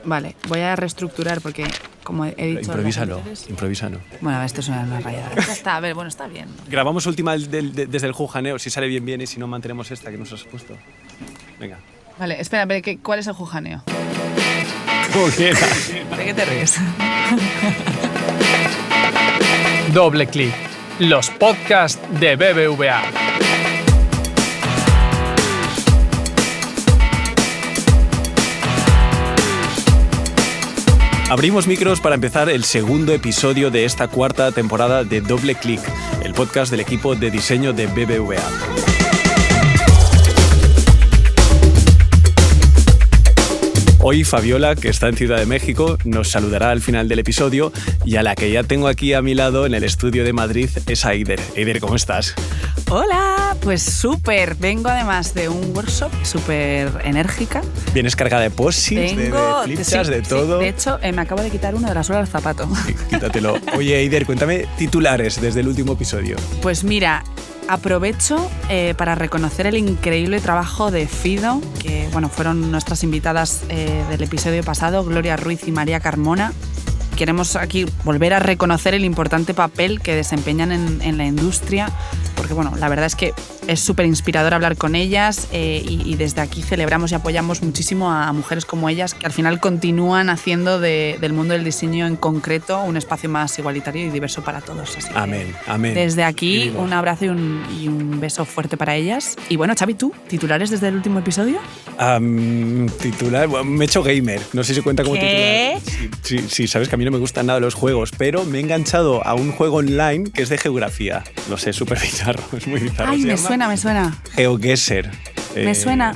Vale, voy a reestructurar porque, como he dicho... Improvísalo. Bueno, esto es una rayada. Ya está, a ver, bueno, está bien. Grabamos última desde el jujaneo, si sale bien y si no mantenemos esta que nos has puesto. Venga. Vale, espera, ¿cuál es el jujaneo? ¿Cómo quieras? ¿De qué te ríes? Doble clic. Los podcasts de BBVA. Abrimos micros para empezar el segundo episodio de esta cuarta temporada de Doble Clic, el podcast del equipo de diseño de BBVA. Hoy Fabiola, que está en Ciudad de México, nos saludará al final del episodio y a la que ya tengo aquí a mi lado en el estudio de Madrid es a Eider. Eider, ¿cómo estás? Hola, pues súper. Vengo además de un workshop súper enérgica. ¿Vienes cargada de post-its, de flipcharts, de todo? Sí, de hecho, me acabo de quitar uno de la suela del zapato. Sí, quítatelo. Oye, Eider, cuéntame titulares desde el último episodio. Pues mira, aprovecho para reconocer el increíble trabajo de Fido, que bueno, fueron nuestras invitadas del episodio pasado, Gloria Ruiz y María Carmona. Queremos aquí volver a reconocer el importante papel que desempeñan en la industria, porque bueno, la verdad es que es súper inspirador hablar con ellas y desde aquí celebramos y apoyamos muchísimo a mujeres como ellas que al final continúan haciendo del mundo del diseño en concreto un espacio más igualitario y diverso para todos. Así amén, amén. Desde aquí un abrazo y un beso fuerte para ellas. Y bueno, Xavi, ¿tú? ¿Titulares desde el último episodio? Titular, bueno, me he hecho gamer, no sé si cuenta como ¿Qué? titular. Sí, sabes que a mí no me gustan nada los juegos, pero me he enganchado a un juego online que es de geografía. No sé, súper bizarro, es muy bizarro. Ay, me suena. GeoGuessr. Me suena.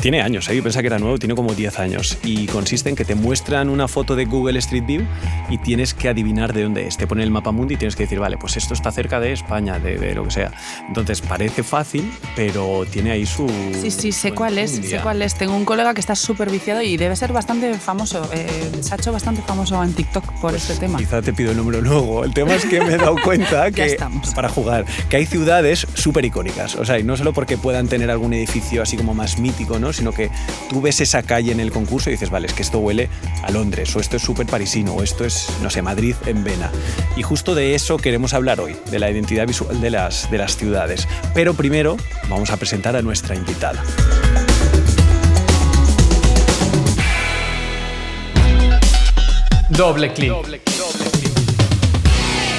Tiene años, yo pensaba que era nuevo, tiene como 10 años y consiste en que te muestran una foto de Google Street View y tienes que adivinar de dónde es. Te ponen el mapa mundi y tienes que decir, vale, pues esto está cerca de España, de lo que sea. Entonces parece fácil, pero tiene ahí su... Sí, sé cuál es. Tengo un colega que está súper viciado y debe ser bastante famoso. Se ha hecho bastante famoso en TikTok por este tema. Quizá te pido el número luego. El tema es que me he dado cuenta que para jugar, que hay ciudades súper icónicas. O sea, y no solo porque puedan tener algún edificio así como más mítico, ¿no? Sino que tú ves esa calle en el concurso y dices, vale, es que esto huele a Londres, o esto es súper parisino, o esto es, no sé, Madrid en vena. Y justo de eso queremos hablar hoy, de la identidad visual de las ciudades. Pero primero vamos a presentar a nuestra invitada. Doble clic.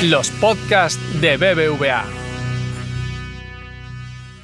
Los podcasts de BBVA.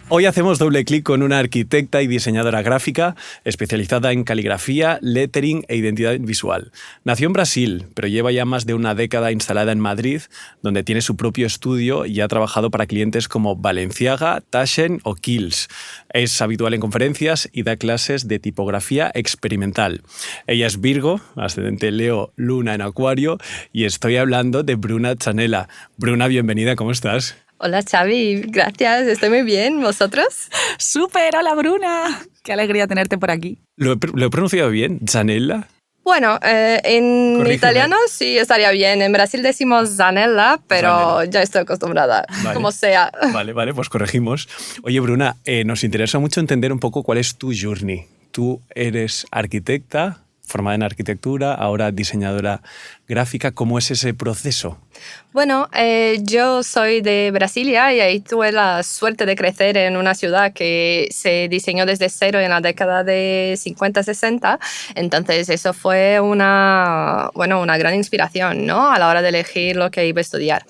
Hoy hacemos doble clic con una arquitecta y diseñadora gráfica especializada en caligrafía, lettering e identidad visual. Nació en Brasil, pero lleva ya más de una década instalada en Madrid, donde tiene su propio estudio y ha trabajado para clientes como Balenciaga, Taschen o Kiehl's. Es habitual en conferencias y da clases de tipografía experimental. Ella es Virgo, ascendente Leo, Luna en Acuario, y estoy hablando de Bruna Zanella. Bruna, bienvenida, ¿cómo estás? Hola Xavi, gracias, estoy muy bien, ¿vosotros? ¡Súper! ¡Hola Bruna! ¡Qué alegría tenerte por aquí! ¿Lo he pronunciado bien? ¿Zanella? Bueno, en Corrígeme. italiano sí estaría bien, en Brasil decimos Zanella, pero ya estoy acostumbrada, vale. Como sea. Vale, pues corregimos. Oye Bruna, nos interesa mucho entender un poco cuál es tu journey. Tú eres arquitecta, formada en arquitectura, ahora diseñadora gráfica. ¿Cómo es ese proceso? Bueno, yo soy de Brasilia y ahí tuve la suerte de crecer en una ciudad que se diseñó desde cero en la década de 50-60. Entonces eso fue una gran inspiración, ¿no? A la hora de elegir lo que iba a estudiar.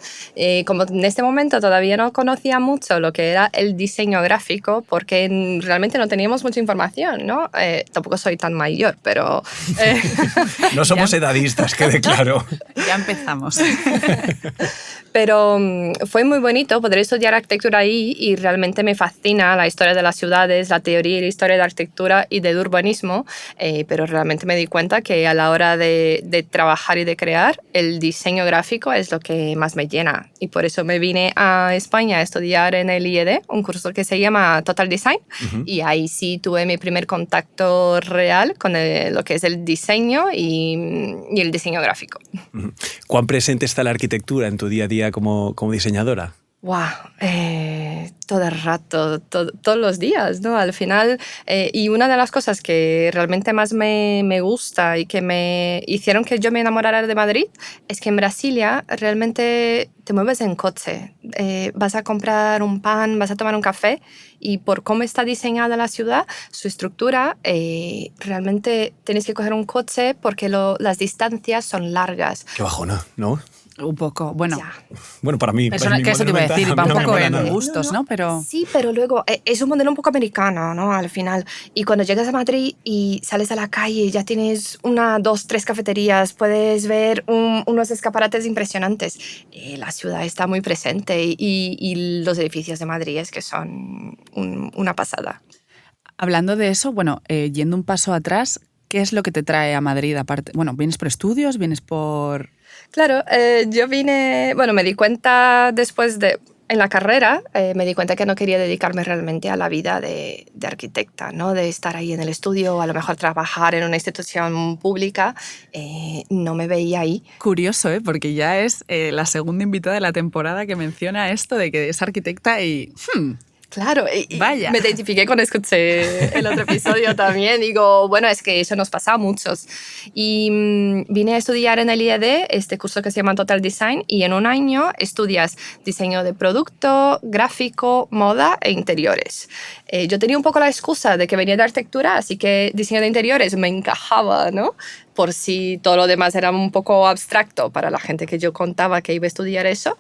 Como en este momento todavía no conocía mucho lo que era el diseño gráfico porque realmente no teníamos mucha información, ¿no? Tampoco soy tan mayor, pero... No somos edadistas, quede claro. Ya empezamos. Pero fue muy bonito poder estudiar arquitectura ahí y realmente me fascina la historia de las ciudades, la teoría y la historia de la arquitectura y del urbanismo, pero realmente me di cuenta que a la hora de trabajar y de crear, el diseño gráfico es lo que más me llena. Y por eso me vine a España a estudiar en el IED, un curso que se llama Total Design, y ahí sí tuve mi primer contacto real con lo que es el diseño y el diseño gráfico. ¿Cuán presente está la arquitectura en tu día a día como diseñadora? Wow, todo el rato, todos los días, ¿no? Al final, y una de las cosas que realmente más me gusta y que me hicieron que yo me enamorara de Madrid es que en Brasilia realmente te mueves en coche. Vas a comprar un pan, vas a tomar un café y por cómo está diseñada la ciudad, su estructura, realmente tienes que coger un coche porque las distancias son largas. Qué bajona, ¿no? Un poco, bueno. Ya. Bueno, para mí. Eso, para que eso te iba a decir, va un poco en gustos, No, ¿no? Pero sí, pero luego es un modelo un poco americano, ¿no? Al final. Y cuando llegas a Madrid y sales a la calle, ya tienes 1, 2, 3 cafeterías, puedes ver unos escaparates impresionantes. La ciudad está muy presente y los edificios de Madrid es que son una pasada. hablando de eso, bueno, yendo un paso atrás, ¿qué es lo que te trae a Madrid aparte? Bueno, ¿vienes por estudios? ¿Vienes por...? Claro, yo vine, bueno, me di cuenta después en la carrera, me di cuenta que no quería dedicarme realmente a la vida de arquitecta, ¿no? De estar ahí en el estudio o a lo mejor trabajar en una institución pública, no me veía ahí. Curioso, ¿eh? Porque ya es la segunda invitada de la temporada que menciona esto de que es arquitecta y... Claro, y Vaya. me identifiqué cuando escuché el otro episodio también. Digo, bueno, es que eso nos pasa a muchos. Y vine a estudiar en el IED este curso que se llama Total Design y en un año estudias diseño de producto, gráfico, moda e interiores. Yo tenía un poco la excusa de que venía de arquitectura, así que diseño de interiores me encajaba, ¿no? Por si todo lo demás era un poco abstracto para la gente que yo contaba que iba a estudiar eso.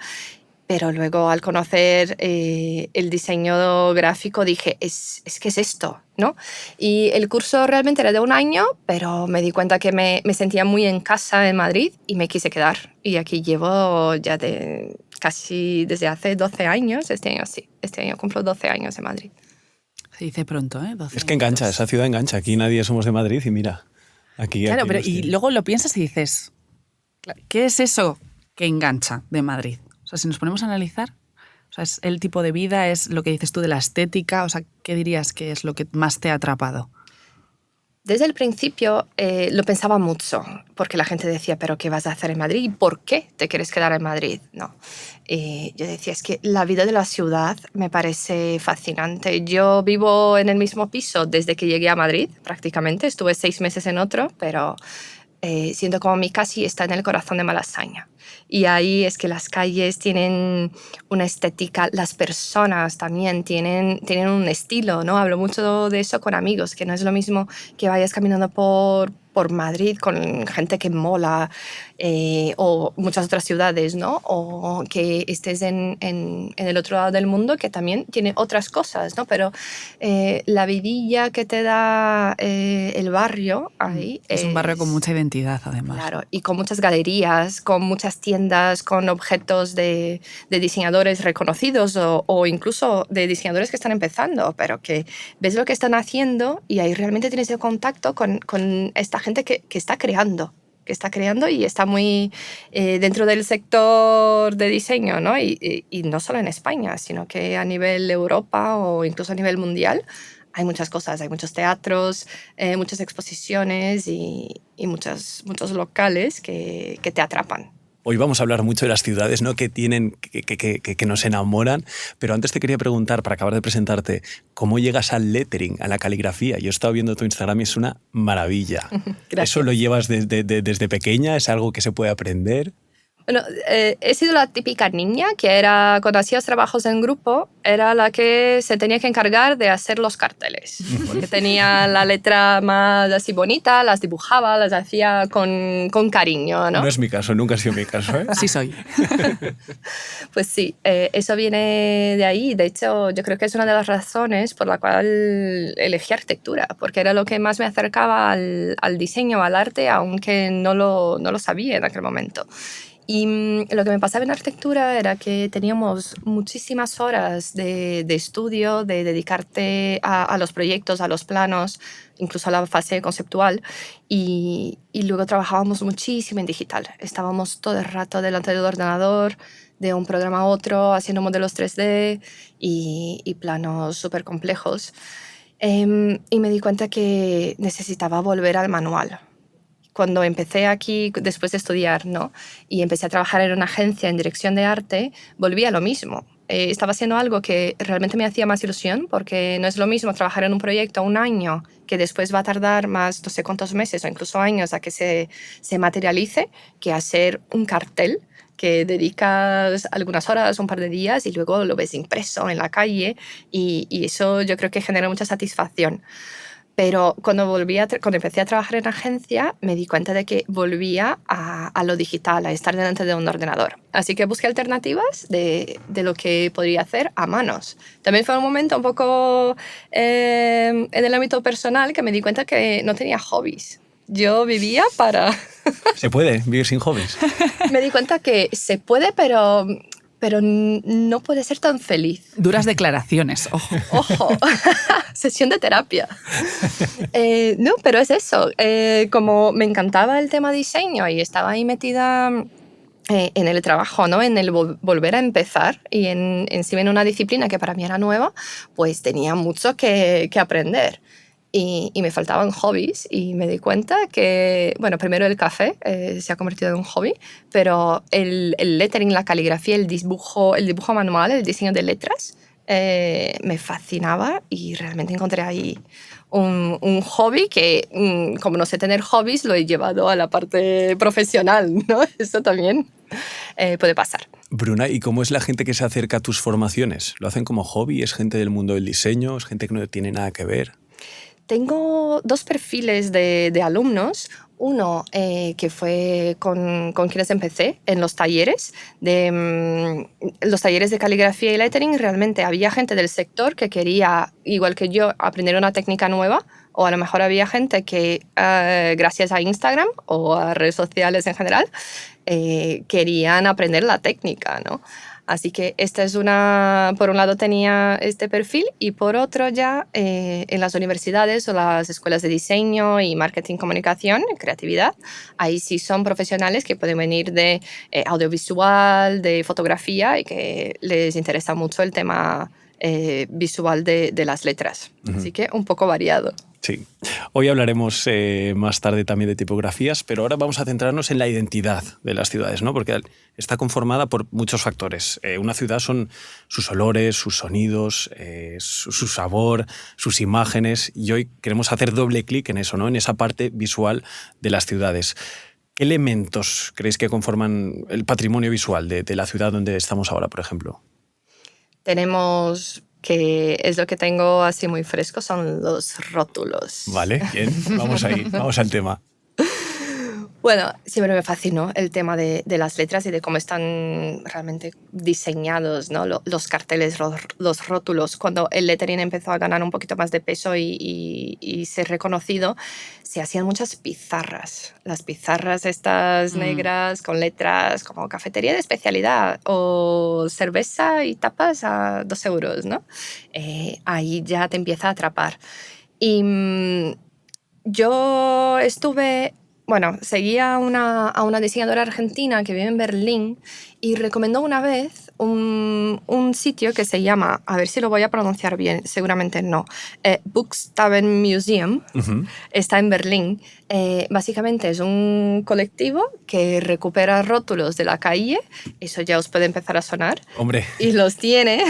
Pero luego al conocer el diseño gráfico dije, es que es esto, ¿no? Y el curso realmente era de un año, pero me di cuenta que me sentía muy en casa en Madrid y me quise quedar. Y aquí llevo ya casi desde hace 12 años, este año cumplo 12 años en Madrid. Se dice pronto, ¿eh? 12 Es que engancha, esa ciudad engancha. Aquí nadie somos de Madrid y mira, aquí... Claro, aquí pero los y tienes. luego lo piensas y dices, ¿qué es eso que engancha de Madrid? O sea, si nos ponemos a analizar, o sea, es el tipo de vida, es lo que dices tú de la estética, o sea, ¿qué dirías que es lo que más te ha atrapado? Desde el principio lo pensaba mucho, porque la gente decía, ¿pero qué vas a hacer en Madrid? ¿Y por qué te quieres quedar en Madrid? No. Yo decía, es que la vida de la ciudad me parece fascinante. Yo vivo en el mismo piso desde que llegué a Madrid, prácticamente. Estuve 6 meses en otro, pero siendo como mi casa está en el corazón de Malasaña. Y ahí es que las calles tienen una estética, las personas también tienen un estilo, ¿no? Hablo mucho de eso con amigos, que no es lo mismo que vayas caminando por Madrid con gente que mola o muchas otras ciudades, ¿no? O que estés en el otro lado del mundo que también tiene otras cosas, ¿no? Pero la vidilla que te da el barrio ahí Es un barrio con mucha identidad, además. Claro, y con muchas galerías, con muchas tiendas, con objetos de diseñadores reconocidos o incluso de diseñadores que están empezando, pero que ves lo que están haciendo y ahí realmente tienes el contacto con esta gente que está creando y está muy dentro del sector de diseño, ¿no? Y no solo en España, sino que a nivel Europa o incluso a nivel mundial hay muchas cosas, hay muchos teatros, muchas exposiciones y muchos locales que te atrapan. Hoy vamos a hablar mucho de las ciudades, ¿no? que nos enamoran, pero antes te quería preguntar, para acabar de presentarte, ¿cómo llegas al lettering, a la caligrafía? Yo he estado viendo tu Instagram y es una maravilla. Gracias. ¿Eso lo llevas desde pequeña? ¿Es algo que se puede aprender? Bueno, he sido la típica niña que era, cuando hacías trabajos en grupo, era la que se tenía que encargar de hacer los carteles. Porque tenía la letra más así bonita, las dibujaba, las hacía con cariño, ¿no? No es mi caso, nunca ha sido mi caso, ¿eh? Sí soy. Pues sí, eso viene de ahí. De hecho, yo creo que es una de las razones por la cual elegí arquitectura, porque era lo que más me acercaba al diseño, al arte, aunque no lo sabía en aquel momento. Y lo que me pasaba en arquitectura era que teníamos muchísimas horas de estudio, de dedicarte a los proyectos, a los planos, incluso a la fase conceptual. Y luego trabajábamos muchísimo en digital. Estábamos todo el rato delante del ordenador, de un programa a otro, haciendo modelos 3D y planos súper complejos. Y me di cuenta que necesitaba volver al manual. Cuando empecé aquí, después de estudiar, ¿no? Y empecé a trabajar en una agencia en dirección de arte, volví a lo mismo. estaba haciendo algo que realmente me hacía más ilusión, porque no es lo mismo trabajar en un proyecto un año que después va a tardar más no sé cuántos meses o incluso años a que se materialice, que hacer un cartel que dedicas algunas horas, un par de días y luego lo ves impreso en la calle y eso yo creo que genera mucha satisfacción. Pero cuando empecé a trabajar en agencia, me di cuenta de que volvía a lo digital, a estar delante de un ordenador. Así que busqué alternativas de lo que podría hacer a manos. También fue un momento un poco en el ámbito personal que me di cuenta que no tenía hobbies. Yo vivía para... ¿Se puede vivir sin hobbies? Me di cuenta que se puede, pero no puede ser tan feliz. Duras declaraciones, ojo. Ojo, sesión de terapia. No, pero es eso. Como me encantaba el tema diseño y estaba ahí metida en el trabajo, ¿no? En el volver a empezar y encima en una disciplina que para mí era nueva, pues tenía mucho que aprender. Y me faltaban hobbies y me di cuenta que, bueno, primero el café se ha convertido en un hobby, pero el lettering, la caligrafía, el dibujo manual, el diseño de letras, me fascinaba y realmente encontré ahí un hobby que, como no sé tener hobbies, lo he llevado a la parte profesional, ¿no? Eso también puede pasar. Bruna, ¿y cómo es la gente que se acerca a tus formaciones? ¿Lo hacen como hobby? ¿Es gente del mundo del diseño? ¿Es gente que no tiene nada que ver? Tengo dos perfiles de alumnos. Uno que fue con quienes empecé en los talleres de caligrafía y lettering. Realmente había gente del sector que quería, igual que yo, aprender una técnica nueva, o a lo mejor había gente que gracias a Instagram o a redes sociales en general querían aprender la técnica, ¿no? Así que esta es por un lado tenía este perfil y por otro ya en las universidades o las escuelas de diseño y marketing, comunicación, creatividad, ahí sí son profesionales que pueden venir de audiovisual, de fotografía y que les interesa mucho el tema visual de las letras. Uh-huh. Así que un poco variado. Sí. Hoy hablaremos más tarde también de tipografías, pero ahora vamos a centrarnos en la identidad de las ciudades, ¿no? Porque está conformada por muchos factores. Una ciudad son sus olores, sus sonidos, su sabor, sus imágenes, y hoy queremos hacer doble clic en eso, ¿no? En esa parte visual de las ciudades. ¿Qué elementos creéis que conforman el patrimonio visual de la ciudad donde estamos ahora, por ejemplo? Tenemos... que es lo que tengo así muy fresco, son los rótulos. Vale, bien, vamos ahí, vamos al tema. Bueno, siempre me fascinó el tema de las letras y de cómo están realmente diseñados, ¿no? Los carteles, los rótulos. Cuando el lettering empezó a ganar un poquito más de peso y ser reconocido, se hacían muchas pizarras. Las pizarras estas negras con letras como cafetería de especialidad o cerveza y tapas a 2 euros, ¿no? Ahí ya te empieza a atrapar. Y yo estuve... Bueno, seguía a una diseñadora argentina que vive en Berlín y recomendó una vez un sitio que se llama, a ver si lo voy a pronunciar bien, seguramente no, Buchstaben Museum. Uh-huh. Está en Berlín. Básicamente es un colectivo que recupera rótulos de la calle, eso ya os puede empezar a sonar. Hombre. Y los tiene...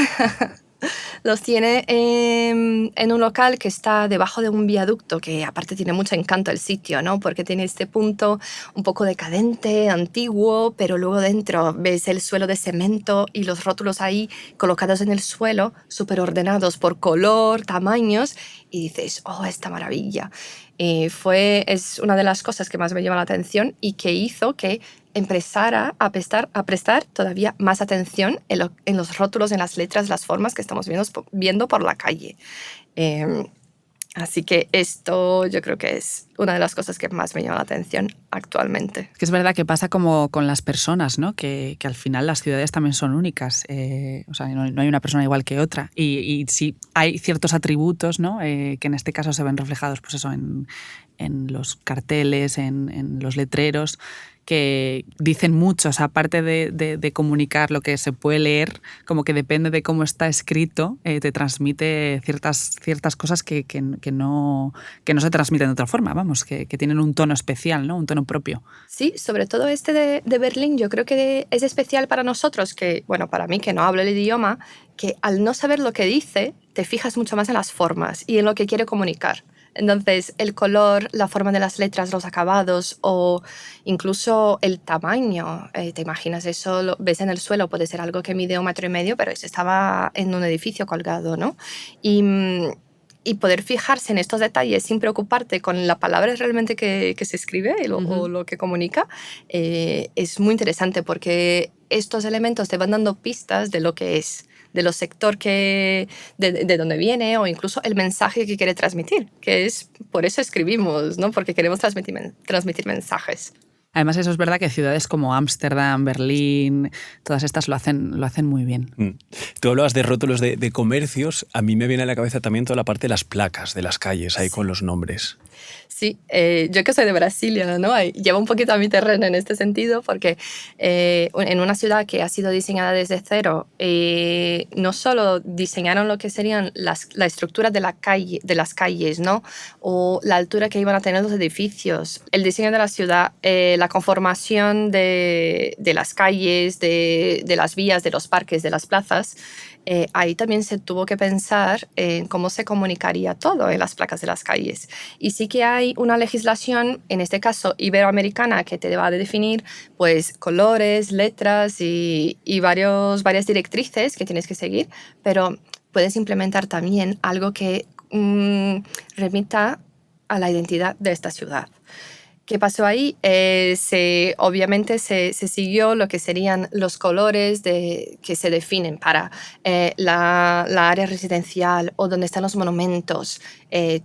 Los tiene en un local que está debajo de un viaducto, que aparte tiene mucho encanto el sitio, ¿no? Porque tiene este punto un poco decadente, antiguo, pero luego dentro ves el suelo de cemento y los rótulos ahí colocados en el suelo, súper ordenados por color, tamaños, y dices, oh, esta maravilla. Es una de las cosas que más me llama la atención y que hizo que empezara a prestar todavía más atención en los rótulos, en las letras, las formas que estamos viendo por la calle. Así que esto yo creo que es una de las cosas que más me llama la atención actualmente. Es que es verdad que pasa como con las personas, ¿no? Que al final las ciudades también son únicas. O sea, no hay una persona igual que otra. Y sí hay ciertos atributos, ¿no? Que en este caso se ven reflejados pues eso, en los carteles, en los letreros, que dicen mucho, o sea, aparte de comunicar lo que se puede leer, como que depende de cómo está escrito, te transmite ciertas cosas que no se transmiten de otra forma, vamos, que tienen un tono especial, ¿no? Un tono propio. Sí, sobre todo este de Berlín, yo creo que es especial para nosotros, que, bueno, para mí que no hablo el idioma, que al no saber lo que dice, te fijas mucho más en las formas y en lo que quiere comunicar. Entonces, el color, la forma de las letras, los acabados o incluso el tamaño. ¿Te imaginas eso? Lo ves en el suelo, puede ser algo que mide 1,5 metros, pero eso estaba en un edificio colgado, ¿no? Y poder fijarse en estos detalles sin preocuparte con la palabra realmente que se escribe o lo que comunica, es muy interesante porque estos elementos te van dando pistas de lo que es, de los sector de dónde viene o incluso el mensaje que quiere transmitir, que es por eso escribimos, ¿no? Porque queremos transmitir mensajes. Además, eso es verdad que ciudades como Ámsterdam, Berlín, todas estas lo hacen muy bien. Tú hablabas de rótulos de comercios. A mí me viene a la cabeza también toda la parte de las placas de las calles, ahí con los nombres. Sí, yo que soy de Brasilia, ¿no? Llevo un poquito a mi terreno en este sentido porque en una ciudad que ha sido diseñada desde cero, no solo diseñaron lo que serían la estructura de las calles, ¿no? O la altura que iban a tener los edificios, el diseño de la ciudad, la conformación de las calles, de las vías, de los parques, de las plazas. Ahí también se tuvo que pensar en cómo se comunicaría todo en las placas de las calles. Y sí que hay una legislación, en este caso iberoamericana, que te va a definir pues, colores, letras y varias directrices que tienes que seguir, pero puedes implementar también algo que remita a la identidad de esta ciudad. ¿Qué pasó ahí? Obviamente se siguió lo que serían los colores que se definen para la área residencial o donde están los monumentos.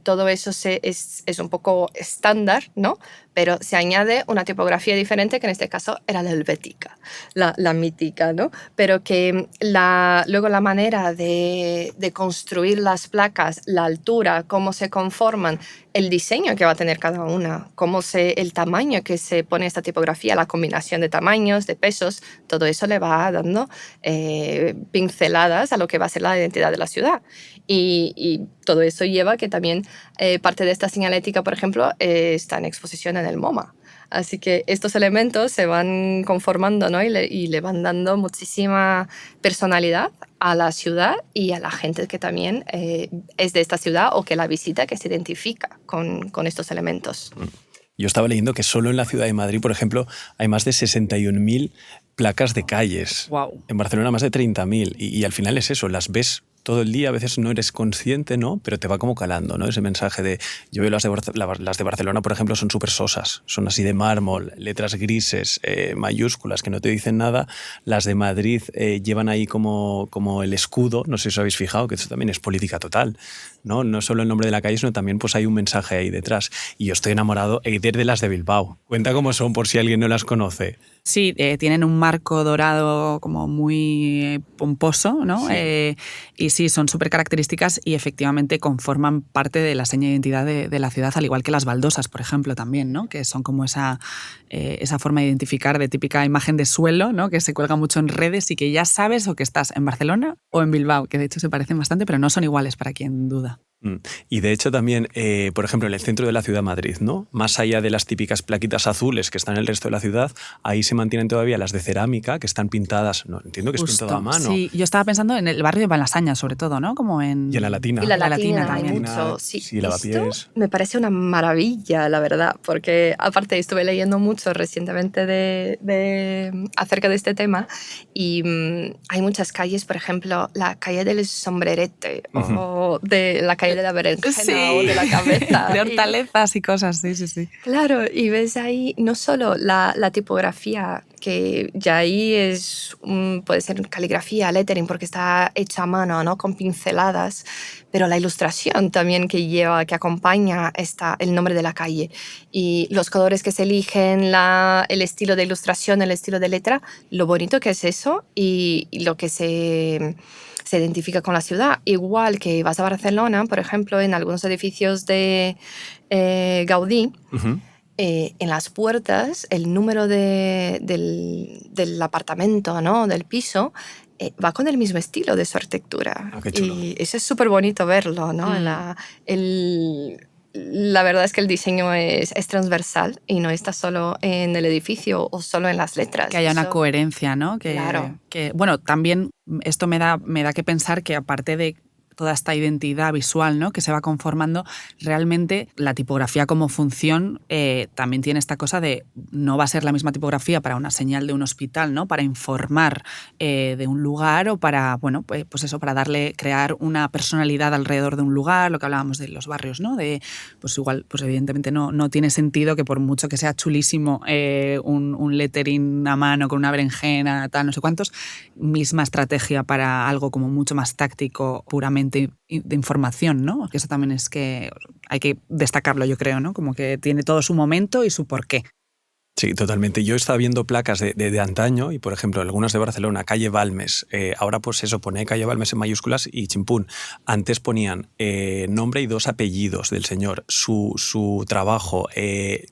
Todo eso es un poco estándar, ¿no? Pero se añade una tipografía diferente, que en este caso era la helvética, la mítica, ¿no? Pero que luego la manera de construir las placas, la altura, cómo se conforman, el diseño que va a tener cada una, el tamaño que se pone esta tipografía, la combinación de tamaños, de pesos, todo eso le va dando pinceladas a lo que va a ser la identidad de la ciudad. Y todo eso lleva que también parte de esta señalética, por ejemplo, está en exposición en el MoMA. Así que estos elementos se van conformando, ¿no? y le van dando muchísima personalidad a la ciudad y a la gente que también es de esta ciudad o que la visita, que se identifica con estos elementos. Yo estaba leyendo que solo en la ciudad de Madrid, por ejemplo, hay más de 61.000 placas de calles. Wow. En Barcelona más de 30.000. Y al final es eso, las ves todo el día, a veces no eres consciente, ¿no? Pero te va como calando, ¿no? Ese mensaje de... Yo veo las de Barcelona, por ejemplo, son súper sosas, son así de mármol, letras grises, mayúsculas que no te dicen nada. Las de Madrid llevan ahí como el escudo, no sé si os habéis fijado, que eso también es política total, ¿no? No solo el nombre de la calle, sino también pues hay un mensaje ahí detrás. Y yo estoy enamorado de las de Bilbao. Cuenta cómo son por si alguien no las conoce. Sí, tienen un marco dorado como muy pomposo, ¿no? Sí. Y sí, son súper características y efectivamente conforman parte de la seña de identidad de la ciudad, al igual que las baldosas, por ejemplo, también, ¿no? Que son como esa forma de identificar de típica imagen de suelo, ¿no? Que se cuelga mucho en redes y que ya sabes o que estás en Barcelona o en Bilbao, que de hecho se parecen bastante, pero no son iguales para quien duda. Y de hecho también, por ejemplo, en el centro de la ciudad de Madrid, ¿no? Más allá de las típicas plaquitas azules que están en el resto de la ciudad, ahí se mantienen todavía las de cerámica que están pintadas, no entiendo que es pintado a mano. Sí, yo estaba pensando en el barrio de Malasaña, sobre todo, ¿no? Como y en la Latina. Y la Latina también. mucho. Sí, lavapiés. Me parece una maravilla, la verdad, porque aparte estuve leyendo mucho recientemente acerca de este tema y hay muchas calles, por ejemplo, la calle del sombrerete o de la calle de la berenjena o de la cabeza. De hortalezas y cosas, sí. Claro, y ves ahí no solo la tipografía, que ya ahí puede ser caligrafía, lettering, porque está hecha a mano, ¿no? Con pinceladas, pero la ilustración también que acompaña el nombre de la calle y los colores que se eligen, el estilo de ilustración, el estilo de letra, lo bonito que es eso y lo que se identifica con la ciudad. Igual que vas a Barcelona, por ejemplo, en algunos edificios de Gaudí, en las puertas el número del apartamento, ¿no? Del piso, va con el mismo estilo de su arquitectura. Qué chulo. Y eso es súper bonito verlo, ¿no? La verdad es que el diseño es transversal y no está solo en el edificio o solo en las letras. Que haya una coherencia, ¿no? Claro. Bueno, también esto me da que pensar que aparte de toda esta identidad visual, ¿no?, que se va conformando, realmente la tipografía como función también tiene esta cosa de no va a ser la misma tipografía para una señal de un hospital, ¿no?, para informar de un lugar o para, bueno, pues eso, para crear una personalidad alrededor de un lugar, lo que hablábamos de los barrios, ¿no? Pues igual, pues evidentemente no tiene sentido que por mucho que sea chulísimo un lettering a mano con una berenjena, tal, no sé cuántos, misma estrategia para algo como mucho más táctico, puramente de información, ¿no? Que eso también es que hay que destacarlo, yo creo, ¿no? Como que tiene todo su momento y su porqué. Sí, totalmente. Yo estaba viendo placas de antaño y, por ejemplo, algunas de Barcelona, calle Balmes. Ahora, pues eso, pone calle Balmes en mayúsculas y chimpún. Antes ponían nombre y 2 apellidos del señor, su trabajo,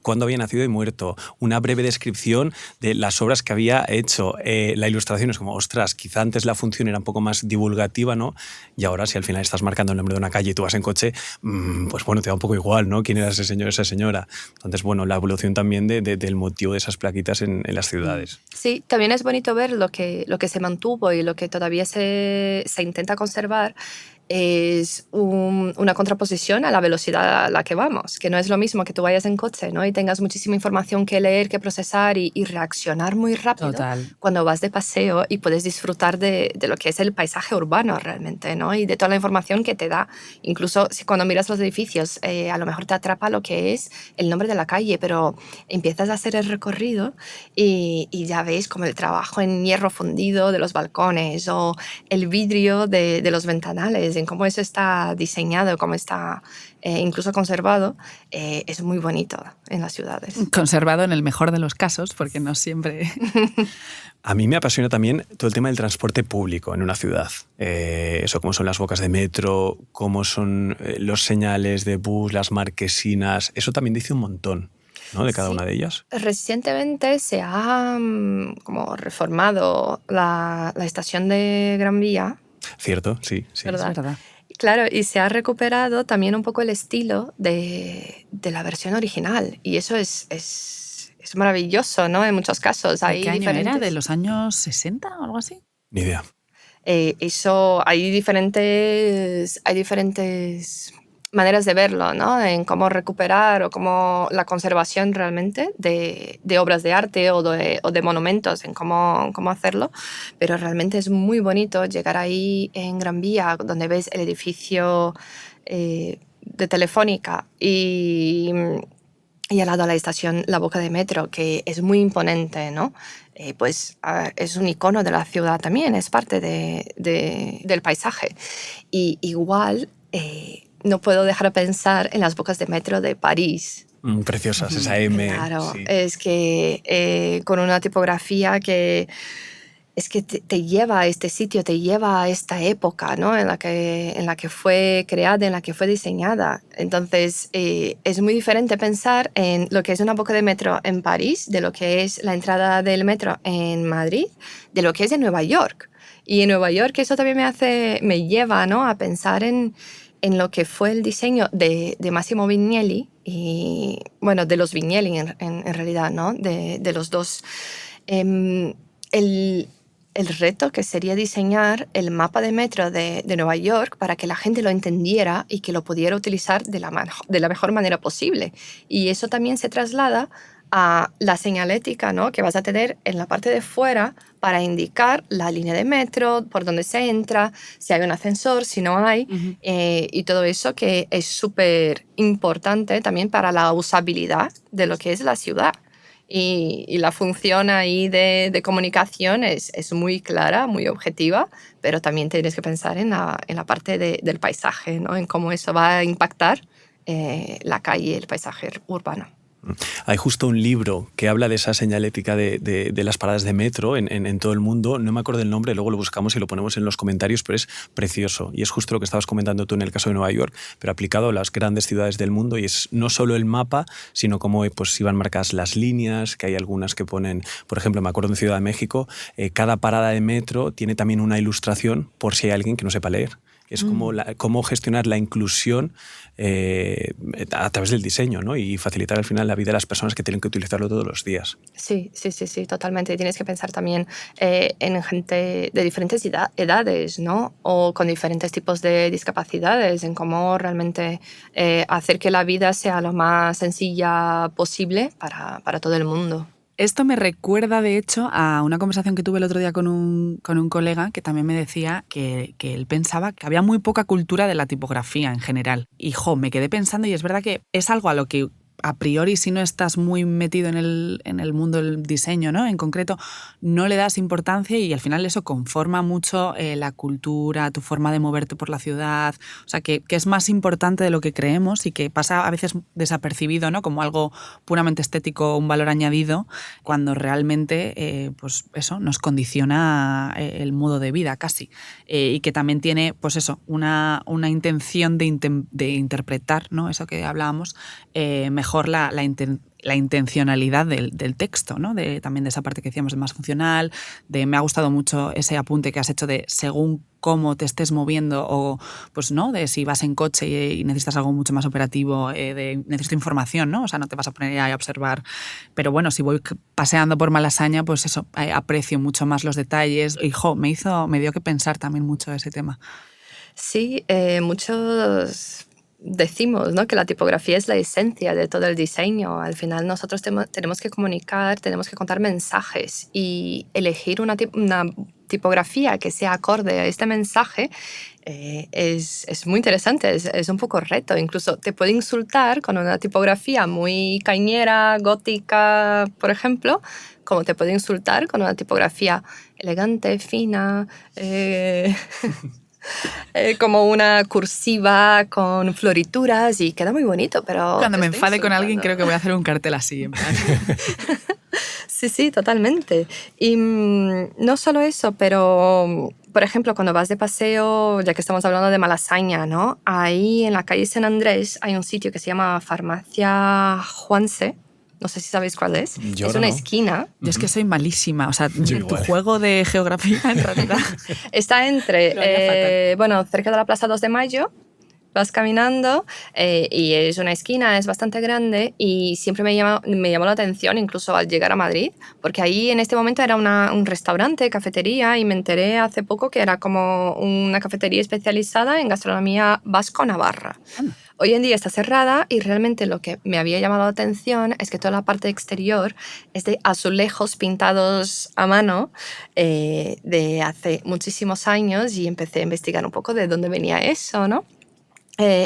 cuándo había nacido y muerto, una breve descripción de las obras que había hecho. La ilustración es como, ostras, quizá antes la función era un poco más divulgativa, ¿no? Y ahora, si al final estás marcando el nombre de una calle y tú vas en coche, pues bueno, te da un poco igual, ¿no? ¿Quién era ese señor, esa señora? Entonces, bueno, la evolución también del motivo de esas plaquitas en las ciudades. Sí, también es bonito ver lo que se mantuvo y lo que todavía se intenta conservar. Es una contraposición a la velocidad a la que vamos, que no es lo mismo que tú vayas en coche, ¿no?, y tengas muchísima información que leer, que procesar y reaccionar muy rápido. Total. Cuando vas de paseo y puedes disfrutar de lo que es el paisaje urbano realmente, ¿no?, y de toda la información que te da. Incluso si cuando miras los edificios, a lo mejor te atrapa lo que es el nombre de la calle, pero empiezas a hacer el recorrido y ya ves como el trabajo en hierro fundido de los balcones o el vidrio de los ventanales, en cómo eso está diseñado, cómo está incluso conservado, es muy bonito en las ciudades. Conservado en el mejor de los casos, porque no siempre... A mí me apasiona también todo el tema del transporte público en una ciudad. Eso, cómo son las bocas de metro, cómo son los señales de bus, las marquesinas. Eso también dice un montón, ¿no?, de cada una de ellas. Recientemente se ha como reformado la estación de Gran Vía. Cierto, sí. ¿Verdad? Es verdad. Claro, y se ha recuperado también un poco el estilo de la versión original. Y eso es maravilloso, ¿no? En muchos casos. ¿De qué año era? ¿De los años 60 o algo así? Ni idea. Hay diferentes maneras de verlo, ¿no? En cómo recuperar o cómo la conservación realmente de obras de arte o de monumentos, en cómo hacerlo. Pero realmente es muy bonito llegar ahí en Gran Vía, donde ves el edificio de Telefónica y al lado la estación La Boca de Metro, que es muy imponente, ¿no? Pues es un icono de la ciudad también, es parte del paisaje. Y igual... no puedo dejar de pensar en las bocas de metro de París. Preciosas, esa M. Claro, sí. es que con una tipografía que es que te lleva a este sitio, te lleva a esta época, ¿no?, en la que fue creada, en la que fue diseñada. Entonces, es muy diferente pensar en lo que es una boca de metro en París, de lo que es la entrada del metro en Madrid, de lo que es en Nueva York. Y en Nueva York eso también me lleva, ¿no?, a pensar en lo que fue el diseño de Massimo Vignelli y, bueno, de los Vignelli en realidad, ¿no?, de los dos. El reto que sería diseñar el mapa de metro de Nueva York para que la gente lo entendiera y que lo pudiera utilizar de la mejor manera posible. Y eso también se traslada a la señalética, ¿no?, que vas a tener en la parte de fuera para indicar la línea de metro, por dónde se entra, si hay un ascensor, si no hay, y todo eso que es súper importante también para la usabilidad de lo que es la ciudad. Y la función ahí de comunicación es muy clara, muy objetiva, pero también tienes que pensar en la parte del paisaje, ¿no?, en cómo eso va a impactar la calle, el paisaje urbano. Hay justo un libro que habla de esa señalética de las paradas de metro en todo el mundo. No me acuerdo el nombre, luego lo buscamos y lo ponemos en los comentarios, pero es precioso. Y es justo lo que estabas comentando tú en el caso de Nueva York, pero aplicado a las grandes ciudades del mundo. Y es no solo el mapa, sino cómo pues, iban marcadas las líneas, que hay algunas que ponen, por ejemplo, me acuerdo en Ciudad de México, cada parada de metro tiene también una ilustración por si hay alguien que no sepa leer. Es cómo gestionar la inclusión a través del diseño, ¿no? Y facilitar al final la vida de las personas que tienen que utilizarlo todos los días. Sí, totalmente. Tienes que pensar también en gente de diferentes edades, ¿no? O con diferentes tipos de discapacidades, en cómo realmente hacer que la vida sea lo más sencilla posible para todo el mundo. Esto me recuerda, de hecho, a una conversación que tuve el otro día con un colega que también me decía que él pensaba que había muy poca cultura de la tipografía en general. Y, me quedé pensando, y es verdad que es algo a lo que a priori, si no estás muy metido en el mundo del diseño, ¿no? En concreto, no le das importancia y al final eso conforma mucho la cultura, tu forma de moverte por la ciudad. O sea, que es más importante de lo que creemos y que pasa a veces desapercibido, ¿no? Como algo puramente estético, un valor añadido, cuando realmente pues eso nos condiciona el modo de vida casi. Y que también tiene, pues eso, una intención de interpretar, ¿no? Eso que hablábamos, mejor la intencionalidad del texto, ¿no? También de esa parte que decíamos de más funcional, me ha gustado mucho ese apunte que has hecho de según cómo te estés moviendo o pues no, de si vas en coche y necesitas algo mucho más operativo, necesito información, ¿no? O sea, no te vas a poner a observar. Pero bueno, si voy paseando por Malasaña, pues eso, aprecio mucho más los detalles y me dio que pensar también mucho ese tema. Sí, muchos decimos, ¿no?, que la tipografía es la esencia de todo el diseño. Al final nosotros tenemos que comunicar, tenemos que contar mensajes y elegir una tipografía que sea acorde a este mensaje es muy interesante, es un poco reto. Incluso te puede insultar con una tipografía muy cañera, gótica, por ejemplo, como te puede insultar con una tipografía elegante, fina, como una cursiva con florituras y queda muy bonito, pero... Cuando me enfade con alguien creo que voy a hacer un cartel así, en plan. Sí, totalmente. Y no solo eso, pero, por ejemplo, cuando vas de paseo, ya que estamos hablando de Malasaña, ¿no? Ahí en la calle San Andrés hay un sitio que se llama Farmacia Juanse. No sé si sabéis cuál es. Es una esquina. Yo es que soy malísima. O sea, tu juego de geografía, en realidad. Está entre, cerca de la Plaza 2 de Mayo. Vas caminando y es una esquina, es bastante grande y siempre me llamó la atención, incluso al llegar a Madrid, porque ahí en este momento era un restaurante, cafetería, y me enteré hace poco que era como una cafetería especializada en gastronomía vasco-navarra. Hoy en día está cerrada y realmente lo que me había llamado la atención es que toda la parte exterior es de azulejos pintados a mano de hace muchísimos años y empecé a investigar un poco de dónde venía eso, ¿no?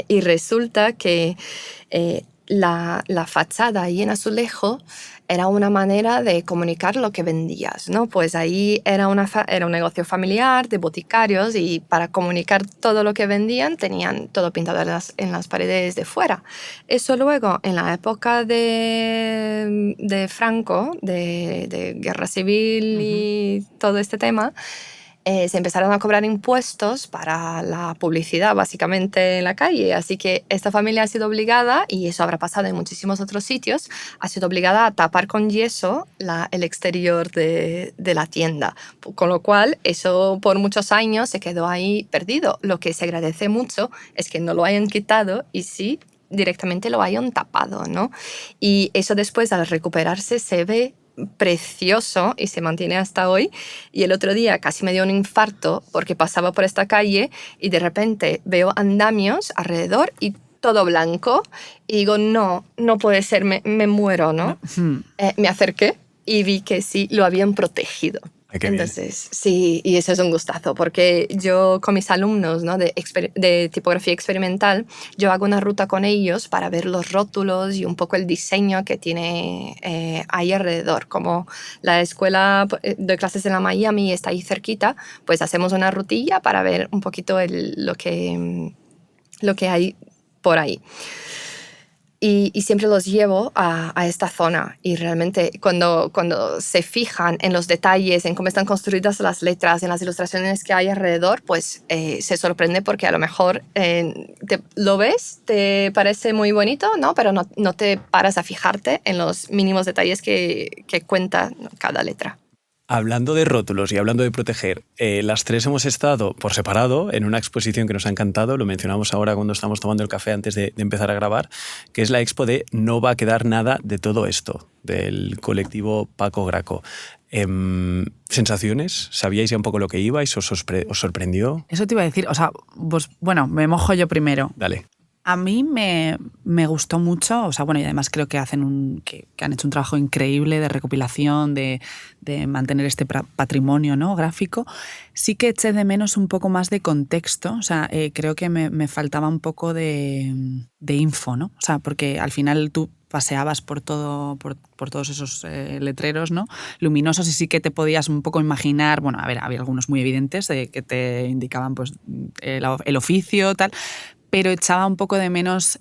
Y resulta que la fachada ahí en azulejo era una manera de comunicar lo que vendías, ¿no? Pues ahí era un negocio familiar de boticarios y para comunicar todo lo que vendían tenían todo pintado en las paredes de fuera. Eso luego, en la época de Franco, de Guerra Civil y todo este tema, se empezaron a cobrar impuestos para la publicidad, básicamente, en la calle. Así que esta familia ha sido obligada, y eso habrá pasado en muchísimos otros sitios, ha sido obligada a tapar con yeso el exterior de la tienda. Con lo cual, eso por muchos años se quedó ahí perdido. Lo que se agradece mucho es que no lo hayan quitado y sí directamente lo hayan tapado, ¿no? Y eso después, al recuperarse, se ve precioso y se mantiene hasta hoy. Y el otro día casi me dio un infarto porque pasaba por esta calle y de repente veo andamios alrededor y todo blanco y digo, no puede ser, me muero, ¿no? Me acerqué y vi que sí, lo habían protegido. Entonces, sí, y eso es un gustazo, porque yo con mis alumnos, ¿no?, de tipografía experimental, yo hago una ruta con ellos para ver los rótulos y un poco el diseño que tiene ahí alrededor. Como la escuela de clases en la Miami está ahí cerquita, pues hacemos una rutilla para ver un poquito lo que hay por ahí. Y siempre los llevo a esta zona. Y realmente cuando se fijan en los detalles, en cómo están construidas las letras, en las ilustraciones que hay alrededor, pues se sorprende porque a lo mejor lo ves, te parece muy bonito, ¿no? Pero no te paras a fijarte en los mínimos detalles que cuenta cada letra. Hablando de rótulos y hablando de proteger, las tres hemos estado por separado en una exposición que nos ha encantado, lo mencionamos ahora cuando estamos tomando el café antes de empezar a grabar, que es la expo de No va a quedar nada de todo esto, del colectivo Paco Graco. ¿Sensaciones? ¿Sabíais ya un poco lo que ibais? ¿Os sorprendió? Eso te iba a decir, o sea, pues, bueno, me mojo yo primero. Dale. A mí me gustó mucho, o sea, bueno, y además creo que que han hecho un trabajo increíble de recopilación, de mantener este patrimonio, ¿no?, gráfico. Sí que eché de menos un poco más de contexto, o sea, creo que me faltaba un poco de info, ¿no? O sea, porque al final tú paseabas por todos esos letreros, ¿no?, luminosos, y sí que te podías un poco imaginar, bueno, a ver, había algunos muy evidentes que te indicaban pues el oficio, tal, pero echaba un poco de menos,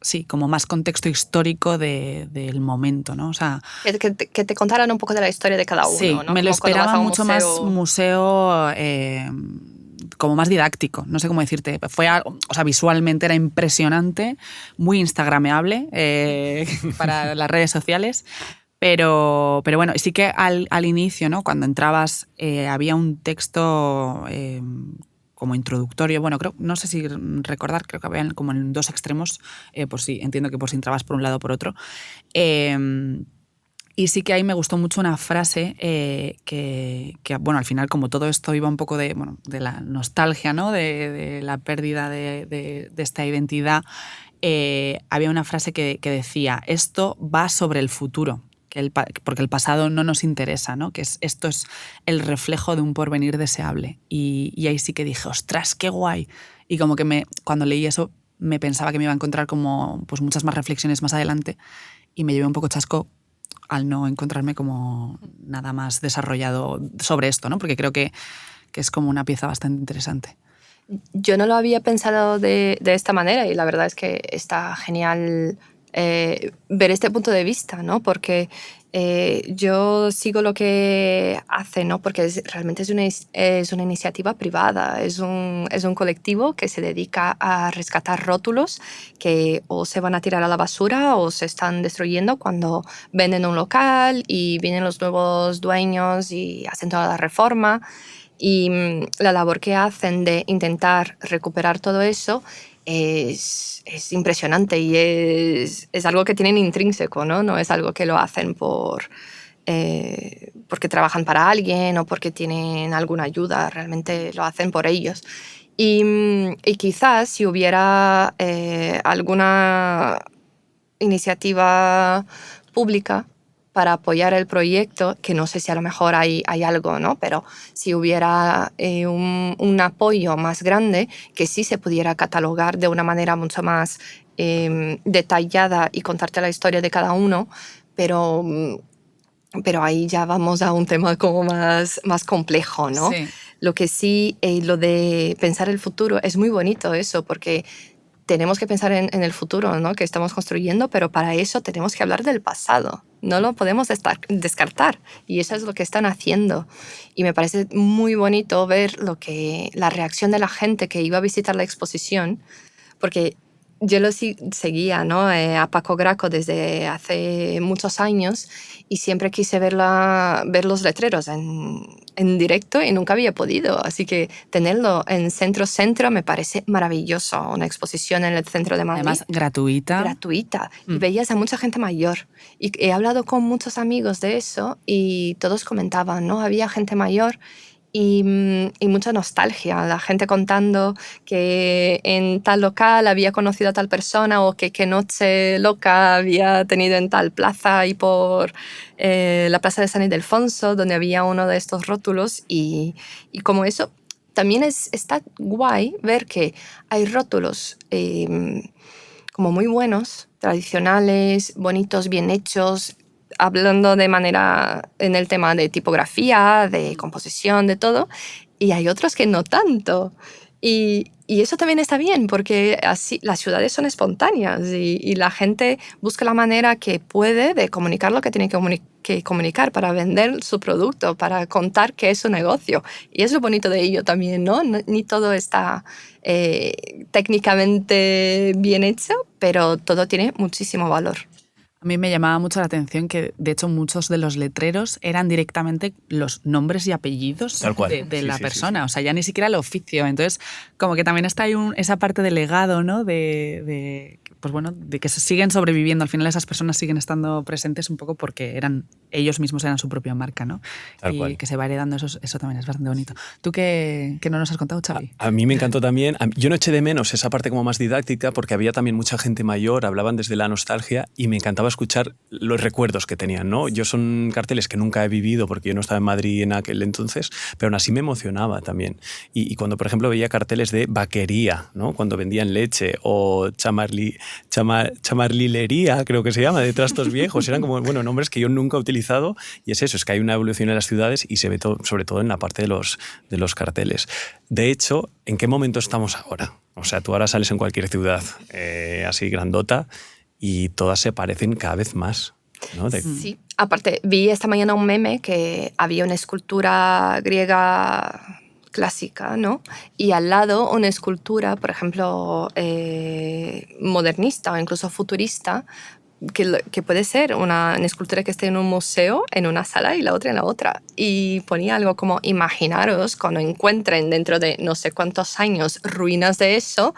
sí, como más contexto histórico del momento, ¿no? O sea, que te contaran un poco de la historia de cada uno, sí, ¿no? me lo Como cuando vas esperaba a un mucho más museo, como más didáctico, no sé cómo decirte. O sea, visualmente era impresionante, muy instagrameable para las redes sociales. Pero bueno, sí que al inicio, ¿no?, cuando entrabas, había un texto como introductorio, bueno, no sé si recordar, creo que habían como en dos extremos, por si, entiendo que por si entrabas por un lado o por otro. Y sí que ahí me gustó mucho una frase que, bueno, al final, como todo esto iba un poco de la nostalgia, ¿no?, de la pérdida de esta identidad, había una frase que decía: esto va sobre el futuro, porque el pasado no nos interesa, ¿no?, que esto es el reflejo de un porvenir deseable. Y ahí sí que dije, ostras, qué guay. Y como que cuando leí eso me pensaba que me iba a encontrar como pues muchas más reflexiones más adelante, y me llevé un poco chasco al no encontrarme como nada más desarrollado sobre esto, ¿no?, porque creo que es como una pieza bastante interesante. Yo no lo había pensado de esta manera, y la verdad es que está genial ver este punto de vista, ¿no? Porque yo sigo lo que hace, ¿no? Porque realmente es una iniciativa privada, es un colectivo que se dedica a rescatar rótulos que o se van a tirar a la basura o se están destruyendo cuando venden un local y vienen los nuevos dueños y hacen toda la reforma. Y la labor que hacen de intentar recuperar todo eso es impresionante, y es algo que tienen intrínseco, ¿no? No es algo que lo hacen porque trabajan para alguien o porque tienen alguna ayuda, realmente lo hacen por ellos. Y quizás si hubiera alguna iniciativa pública para apoyar el proyecto, que no sé si a lo mejor hay algo, ¿no? Pero si hubiera un apoyo más grande, que sí se pudiera catalogar de una manera mucho más detallada y contarte la historia de cada uno, pero ahí ya vamos a un tema como más complejo, ¿no? Sí. Lo que sí, lo de pensar el futuro, es muy bonito eso, porque tenemos que pensar en el futuro, ¿no?, que estamos construyendo, pero para eso tenemos que hablar del pasado. No lo podemos descartar, y eso es lo que están haciendo. Y me parece muy bonito ver la reacción de la gente que iba a visitar la exposición, porque yo lo seguía, ¿no?, a Paco Graco desde hace muchos años, y siempre quise ver los letreros en directo y nunca había podido. Así que tenerlo en centro me parece maravilloso. Una exposición en el centro de Madrid. Además, gratuita. Gratuita. Y veías a mucha gente mayor. Y he hablado con muchos amigos de eso y todos comentaban, ¿no? Había gente mayor y mucha nostalgia. La gente contando que en tal local había conocido a tal persona, o que qué noche loca había tenido en tal plaza y por la plaza de San Ildefonso, donde había uno de estos rótulos. Y como eso, también está guay ver que hay rótulos como muy buenos, tradicionales, bonitos, bien hechos, hablando de manera en el tema de tipografía, de composición, de todo, y hay otros que no tanto. Y y eso también está bien, porque así las ciudades son espontáneas y la gente busca la manera que puede de comunicar lo que tiene que comunicar para vender su producto, para contar que es su negocio. Y es lo bonito de ello también, ¿no? Ni todo está técnicamente bien hecho, pero todo tiene muchísimo valor. A mí me llamaba mucho la atención que, de hecho, muchos de los letreros eran directamente los nombres y apellidos de la persona. Sí. O sea, ya ni siquiera el oficio. Entonces, como que también está ahí esa parte de legado, ¿no? Pues bueno, de que siguen sobreviviendo. Al final esas personas siguen estando presentes un poco porque ellos mismos eran su propia marca, ¿no? Tal y cual. Que se va heredando, eso también es bastante bonito. ¿Tú qué no nos has contado, Xavi? A mí me encantó también. Yo no eché de menos esa parte como más didáctica porque había también mucha gente mayor, hablaban desde la nostalgia y me encantaba escuchar los recuerdos que tenían, ¿no? Yo son carteles que nunca he vivido porque yo no estaba en Madrid en aquel entonces, pero aún así me emocionaba también. Y cuando, por ejemplo, veía carteles de vaquería, ¿no? Cuando vendían leche o chamarlilería, creo que se llama, de trastos viejos, eran como, bueno, nombres que yo nunca he utilizado y es eso, es que hay una evolución en las ciudades y se ve sobre todo en la parte de los carteles. De hecho, ¿en qué momento estamos ahora? O sea, tú ahora sales en cualquier ciudad así grandota y todas se parecen cada vez más, ¿no? Sí, aparte vi esta mañana un meme que había una escultura griega clásica, ¿no? Y al lado una escultura, por ejemplo, modernista o incluso futurista, que puede ser una escultura que esté en un museo, en una sala y la otra en la otra. Y ponía algo como, imaginaros cuando encuentren dentro de no sé cuántos años ruinas de eso,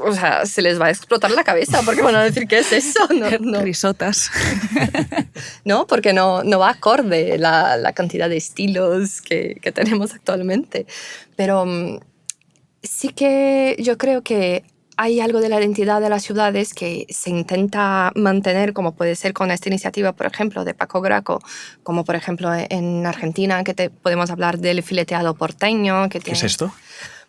o sea, se les va a explotar la cabeza porque van a decir, ¿qué es eso? No. Risotas. No, porque no va acorde la cantidad de estilos que tenemos actualmente. Pero sí que yo creo que hay algo de la identidad de las ciudades que se intenta mantener, como puede ser con esta iniciativa, por ejemplo, de Paco Graco, como por ejemplo en Argentina, que podemos hablar del fileteado porteño. ¿Qué es esto?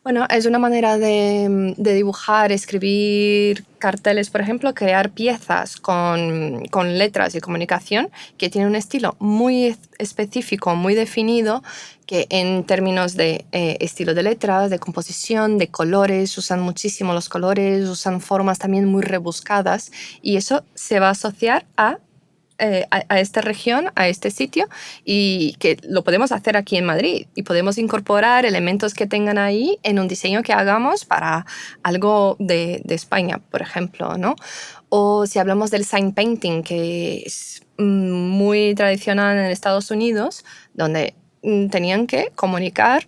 Bueno, es una manera de dibujar, escribir carteles, por ejemplo, crear piezas con letras y comunicación que tienen un estilo muy específico, muy definido, que en términos de estilo de letras, de composición, de colores, usan muchísimo los colores, usan formas también muy rebuscadas y eso se va a asociar a esta región, a este sitio, y que lo podemos hacer aquí en Madrid y podemos incorporar elementos que tengan ahí en un diseño que hagamos para algo de España, por ejemplo, ¿no? O si hablamos del sign painting, que es muy tradicional en Estados Unidos, donde tenían que comunicar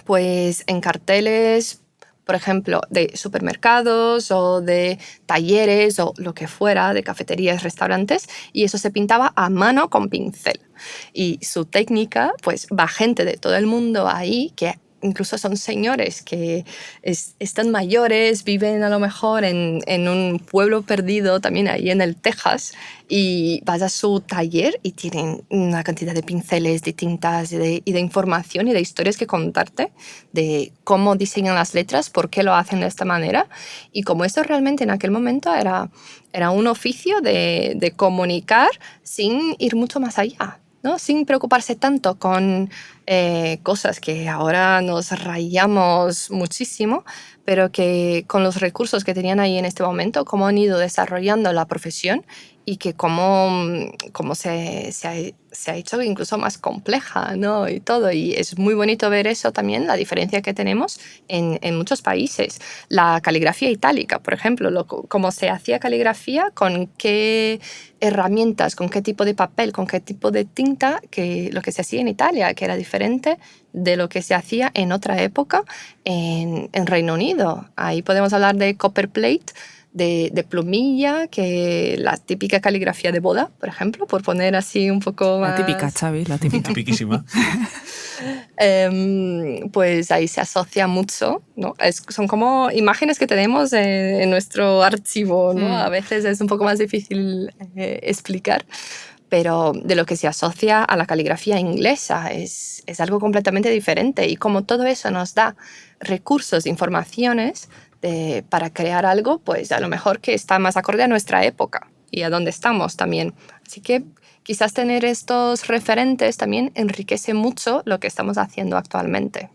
pues en carteles, por ejemplo, de supermercados o de talleres o lo que fuera, de cafeterías, restaurantes, y eso se pintaba a mano con pincel. Y su técnica, pues va gente de todo el mundo ahí que incluso son señores que están mayores, viven a lo mejor en un pueblo perdido, también ahí en el Texas, y vas a su taller y tienen una cantidad de pinceles, de tintas y de información y de historias que contarte, de cómo diseñan las letras, por qué lo hacen de esta manera, y como esto realmente en aquel momento era un oficio de comunicar sin ir mucho más allá, ¿no? Sin preocuparse tanto con cosas que ahora nos rayamos muchísimo, pero que con los recursos que tenían ahí en este momento, cómo han ido desarrollando la profesión y que cómo se ha hecho incluso más compleja, ¿no? Y todo. Y es muy bonito ver eso también, la diferencia que tenemos en muchos países. La caligrafía itálica, por ejemplo, cómo se hacía caligrafía, con qué herramientas, con qué tipo de papel, con qué tipo de tinta, que lo que se hacía en Italia, que era diferente de lo que se hacía en otra época en Reino Unido. Ahí podemos hablar de copperplate, de plumilla, que la típica caligrafía de boda, por ejemplo, por poner así un poco más... La típica, Xavi, la típica. Tipiquísima. Pues ahí se asocia mucho, ¿no? Son como imágenes que tenemos en nuestro archivo, ¿no? A veces es un poco más difícil explicar, pero de lo que se asocia a la caligrafía inglesa es algo completamente diferente, y como todo eso nos da recursos, informaciones para crear algo, pues a lo mejor que está más acorde a nuestra época y a dónde estamos también. Así que quizás tener estos referentes también enriquece mucho lo que estamos haciendo actualmente.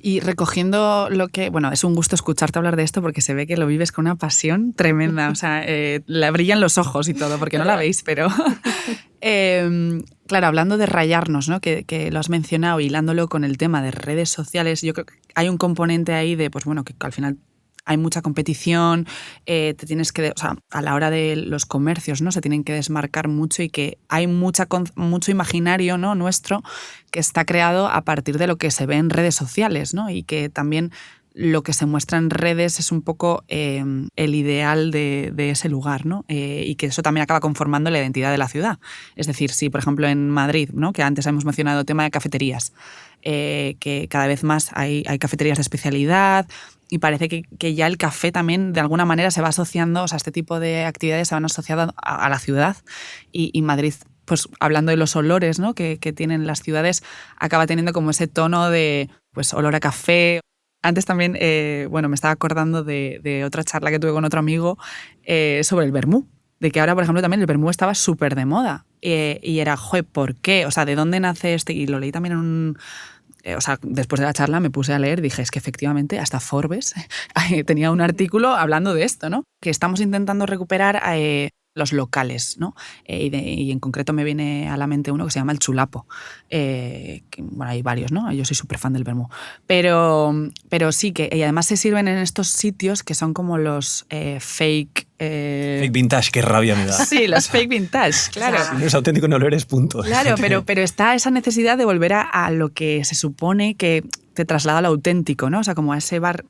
Y recogiendo lo que... Bueno, es un gusto escucharte hablar de esto porque se ve que lo vives con una pasión tremenda. O sea, le brillan los ojos y todo, porque no la veis, pero... claro, hablando de rayarnos, ¿no? Que lo has mencionado, hilándolo con el tema de redes sociales, yo creo que hay un componente ahí de, pues bueno, que al final hay mucha competición, te tienes que, o sea, a la hora de los comercios, ¿no? Se tienen que desmarcar mucho y que hay mucho imaginario, ¿no? Nuestro que está creado a partir de lo que se ve en redes sociales, ¿no? Y que también lo que se muestra en redes es un poco el ideal de ese lugar, ¿no? Y que eso también acaba conformando la identidad de la ciudad. Es decir, si por ejemplo en Madrid, ¿no? Que antes hemos mencionado el tema de cafeterías, que cada vez más hay cafeterías de especialidad y parece que ya el café también de alguna manera se va asociando, o sea, este tipo de actividades se van asociando a la ciudad y Madrid, pues hablando de los olores, ¿no? que tienen las ciudades, acaba teniendo como ese tono de pues olor a café. Antes también, bueno, me estaba acordando de otra charla que tuve con otro amigo sobre el vermú, de que ahora, por ejemplo, también el vermú estaba súper de moda y era, joder, ¿por qué? O sea, ¿de dónde nace este? Y lo leí también en un... O sea, después de la charla me puse a leer y dije, es que efectivamente hasta Forbes tenía un artículo hablando de esto, ¿no? Que estamos intentando recuperar los locales, ¿no? Y en concreto me viene a la mente uno que se llama el Chulapo. Bueno, hay varios, ¿no? Yo soy súper fan del vermú. Pero sí que, y además se sirven en estos sitios que son como los fake... Fake vintage, qué rabia me da. Sí, los fake vintage, claro. Si no es auténtico, no lo eres, punto. Claro, pero está esa necesidad de volver a lo que se supone que te traslada al auténtico, ¿no? O sea, como a ese bar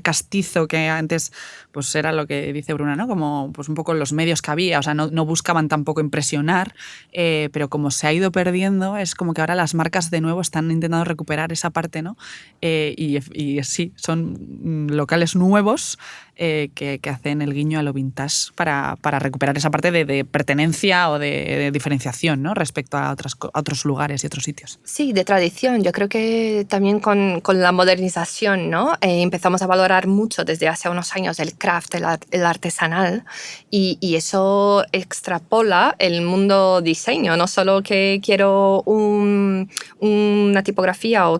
castizo que antes pues era lo que dice Bruna, ¿no? Como pues un poco los medios que había, o sea, no buscaban tampoco impresionar, pero como se ha ido perdiendo, es como que ahora las marcas de nuevo están intentando recuperar esa parte, ¿no? Y sí, son locales nuevos que hacen el guiño a lo vintage para recuperar esa parte de pertenencia o de diferenciación, ¿no? Respecto a otros lugares y otros sitios. Sí, de tradición. Yo creo que también con la modernización, ¿no? Empezamos a valorar mucho desde hace unos años el craft, el artesanal, y eso extrapola el mundo diseño. No solo que quiero una tipografía o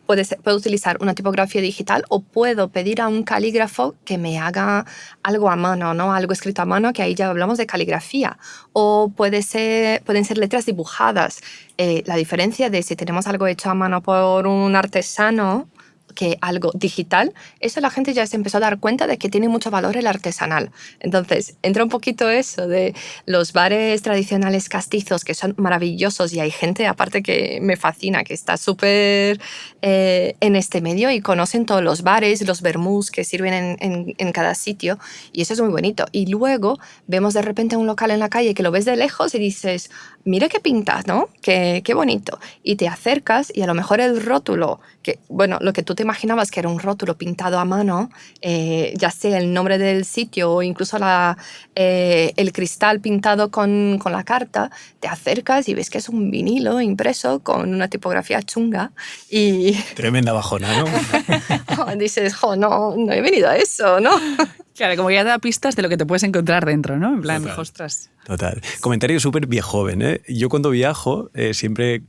puedo utilizar una tipografía digital o puedo pedir a un calígrafo que me haga algo a mano, ¿no? Algo escrito a mano, que ahí ya hablamos de caligrafía. O pueden ser letras dibujadas. La diferencia de si tenemos algo hecho a mano por un artesano que algo digital, eso la gente ya se empezó a dar cuenta de que tiene mucho valor el artesanal. Entonces, entra un poquito eso de los bares tradicionales castizos que son maravillosos y hay gente aparte que me fascina, que está súper en este medio y conocen todos los bares, los vermús que sirven en cada sitio y eso es muy bonito. Y luego vemos de repente un local en la calle que lo ves de lejos y dices, mira qué pintas, ¿no? Qué bonito. Y te acercas y a lo mejor el rótulo, que bueno, lo que tú te imaginabas que era un rótulo pintado a mano, ya sea el nombre del sitio o incluso el cristal pintado con la carta, te acercas y ves que es un vinilo impreso con una tipografía chunga y... Tremenda bajona, ¿no? Dices, no he venido a eso, ¿no? Claro, como que ya te da pistas de lo que te puedes encontrar dentro, ¿no? En plan, Total. ostras. Total. Comentario súper viejoven, ¿eh? Yo cuando viajo siempre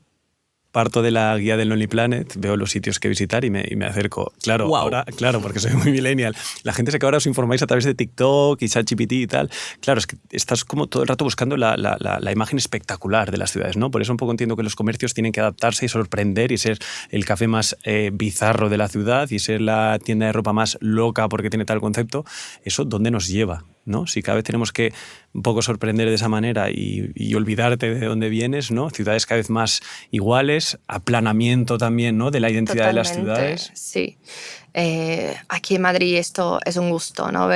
parto de la guía del Lonely Planet, veo los sitios que visitar y me acerco. Claro, Wow. ahora, claro, porque soy muy millennial. La gente sé que ahora os informáis a través de TikTok y ChatGPT y tal. Claro, es que estás como todo el rato buscando la imagen espectacular de las ciudades, ¿no? Por eso un poco entiendo que los comercios tienen que adaptarse y sorprender y ser el café más bizarro de la ciudad y ser la tienda de ropa más loca porque tiene tal concepto. ¿Eso dónde nos lleva? ¿No? Si cada vez tenemos que un poco sorprender de esa manera y olvidarte de dónde vienes, ¿no? Ciudades cada vez más iguales, aplanamiento también, ¿no? De la identidad Totalmente, de las ciudades. Sí. Aquí en Madrid esto es un gusto, ¿no?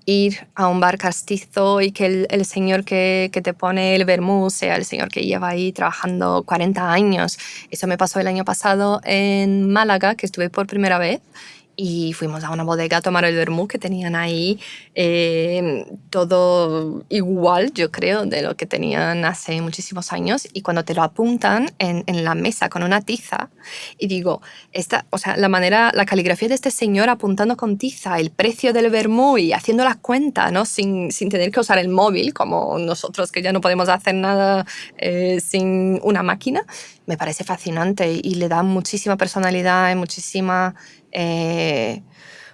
Ir a un bar castizo y que el señor que te pone el vermú sea el señor que lleva ahí trabajando 40 años. Eso me pasó el año pasado en Málaga, que estuve por primera vez. y fuimos a una bodega a tomar el vermú que tenían ahí, todo igual, yo creo, de lo que tenían hace muchísimos años. Y cuando te lo apuntan en la mesa con una tiza, y digo, o sea, la caligrafía de este señor apuntando con tiza el precio del vermú y haciendo las cuentas, ¿no? Sin tener que usar el móvil, como nosotros que ya no podemos hacer nada sin una máquina, me parece fascinante y le da muchísima personalidad y muchísima...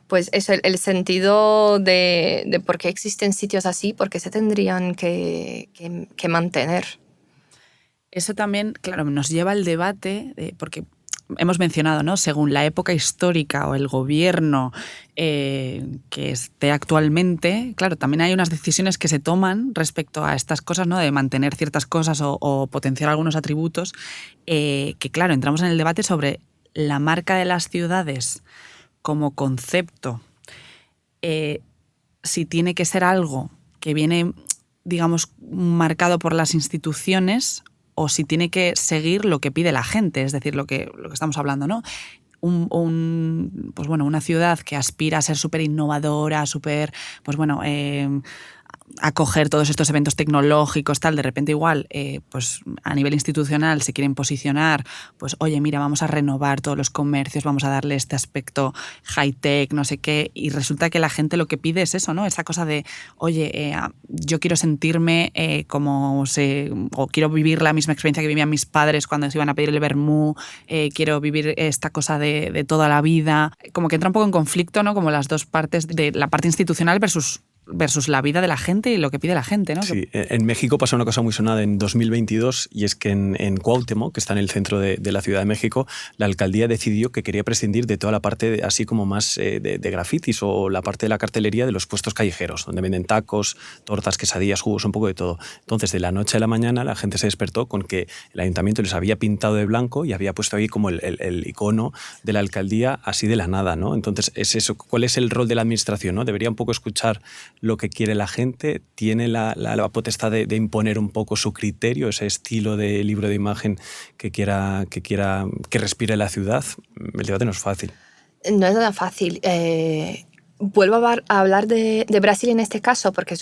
pues es el sentido de por qué existen sitios así, por qué se tendrían que mantener. Eso también, claro, nos lleva al debate, porque hemos mencionado, ¿no? Según la época histórica o el gobierno que esté actualmente, claro, también hay unas decisiones que se toman respecto a estas cosas, ¿no? De mantener ciertas cosas o potenciar algunos atributos, que claro, entramos en el debate sobre la marca de las ciudades como concepto, si tiene que ser algo que viene, digamos, marcado por las instituciones o si tiene que seguir lo que pide la gente, es decir, lo que estamos hablando, ¿no? Pues bueno, una ciudad que aspira a ser súper innovadora, súper, pues bueno, acoger todos estos eventos tecnológicos, tal, de repente igual, pues a nivel institucional se quieren posicionar, pues oye, mira, vamos a renovar todos los comercios, vamos a darle este aspecto high-tech, no sé qué, y resulta que la gente lo que pide es eso, ¿no? Esa cosa de, oye, yo quiero sentirme o quiero vivir la misma experiencia que vivían mis padres cuando se iban a pedir el vermú, quiero vivir esta cosa de toda la vida, como que entra un poco en conflicto, ¿no? Como las dos partes de la parte institucional versus la vida de la gente y lo que pide la gente, ¿no? Sí, en México pasó una cosa muy sonada en 2022 y es que en Cuauhtémoc, que está en el centro de la Ciudad de México, la alcaldía decidió que quería prescindir de toda la parte así como más de grafitis o la parte de la cartelería de los puestos callejeros, donde venden tacos, tortas, quesadillas, jugos, un poco de todo. Entonces, de la noche a la mañana, la gente se despertó con que el ayuntamiento les había pintado de blanco y había puesto ahí como el icono de la alcaldía así de la nada, ¿no? Entonces, es eso. ¿Cuál es el rol de la administración, ¿no? Debería un poco escuchar lo que quiere la gente, tiene la potestad de imponer un poco su criterio, ese estilo de libro de imagen que respire la ciudad. El debate no es fácil. No es nada fácil. Vuelvo a hablar de Brasil en este caso, porque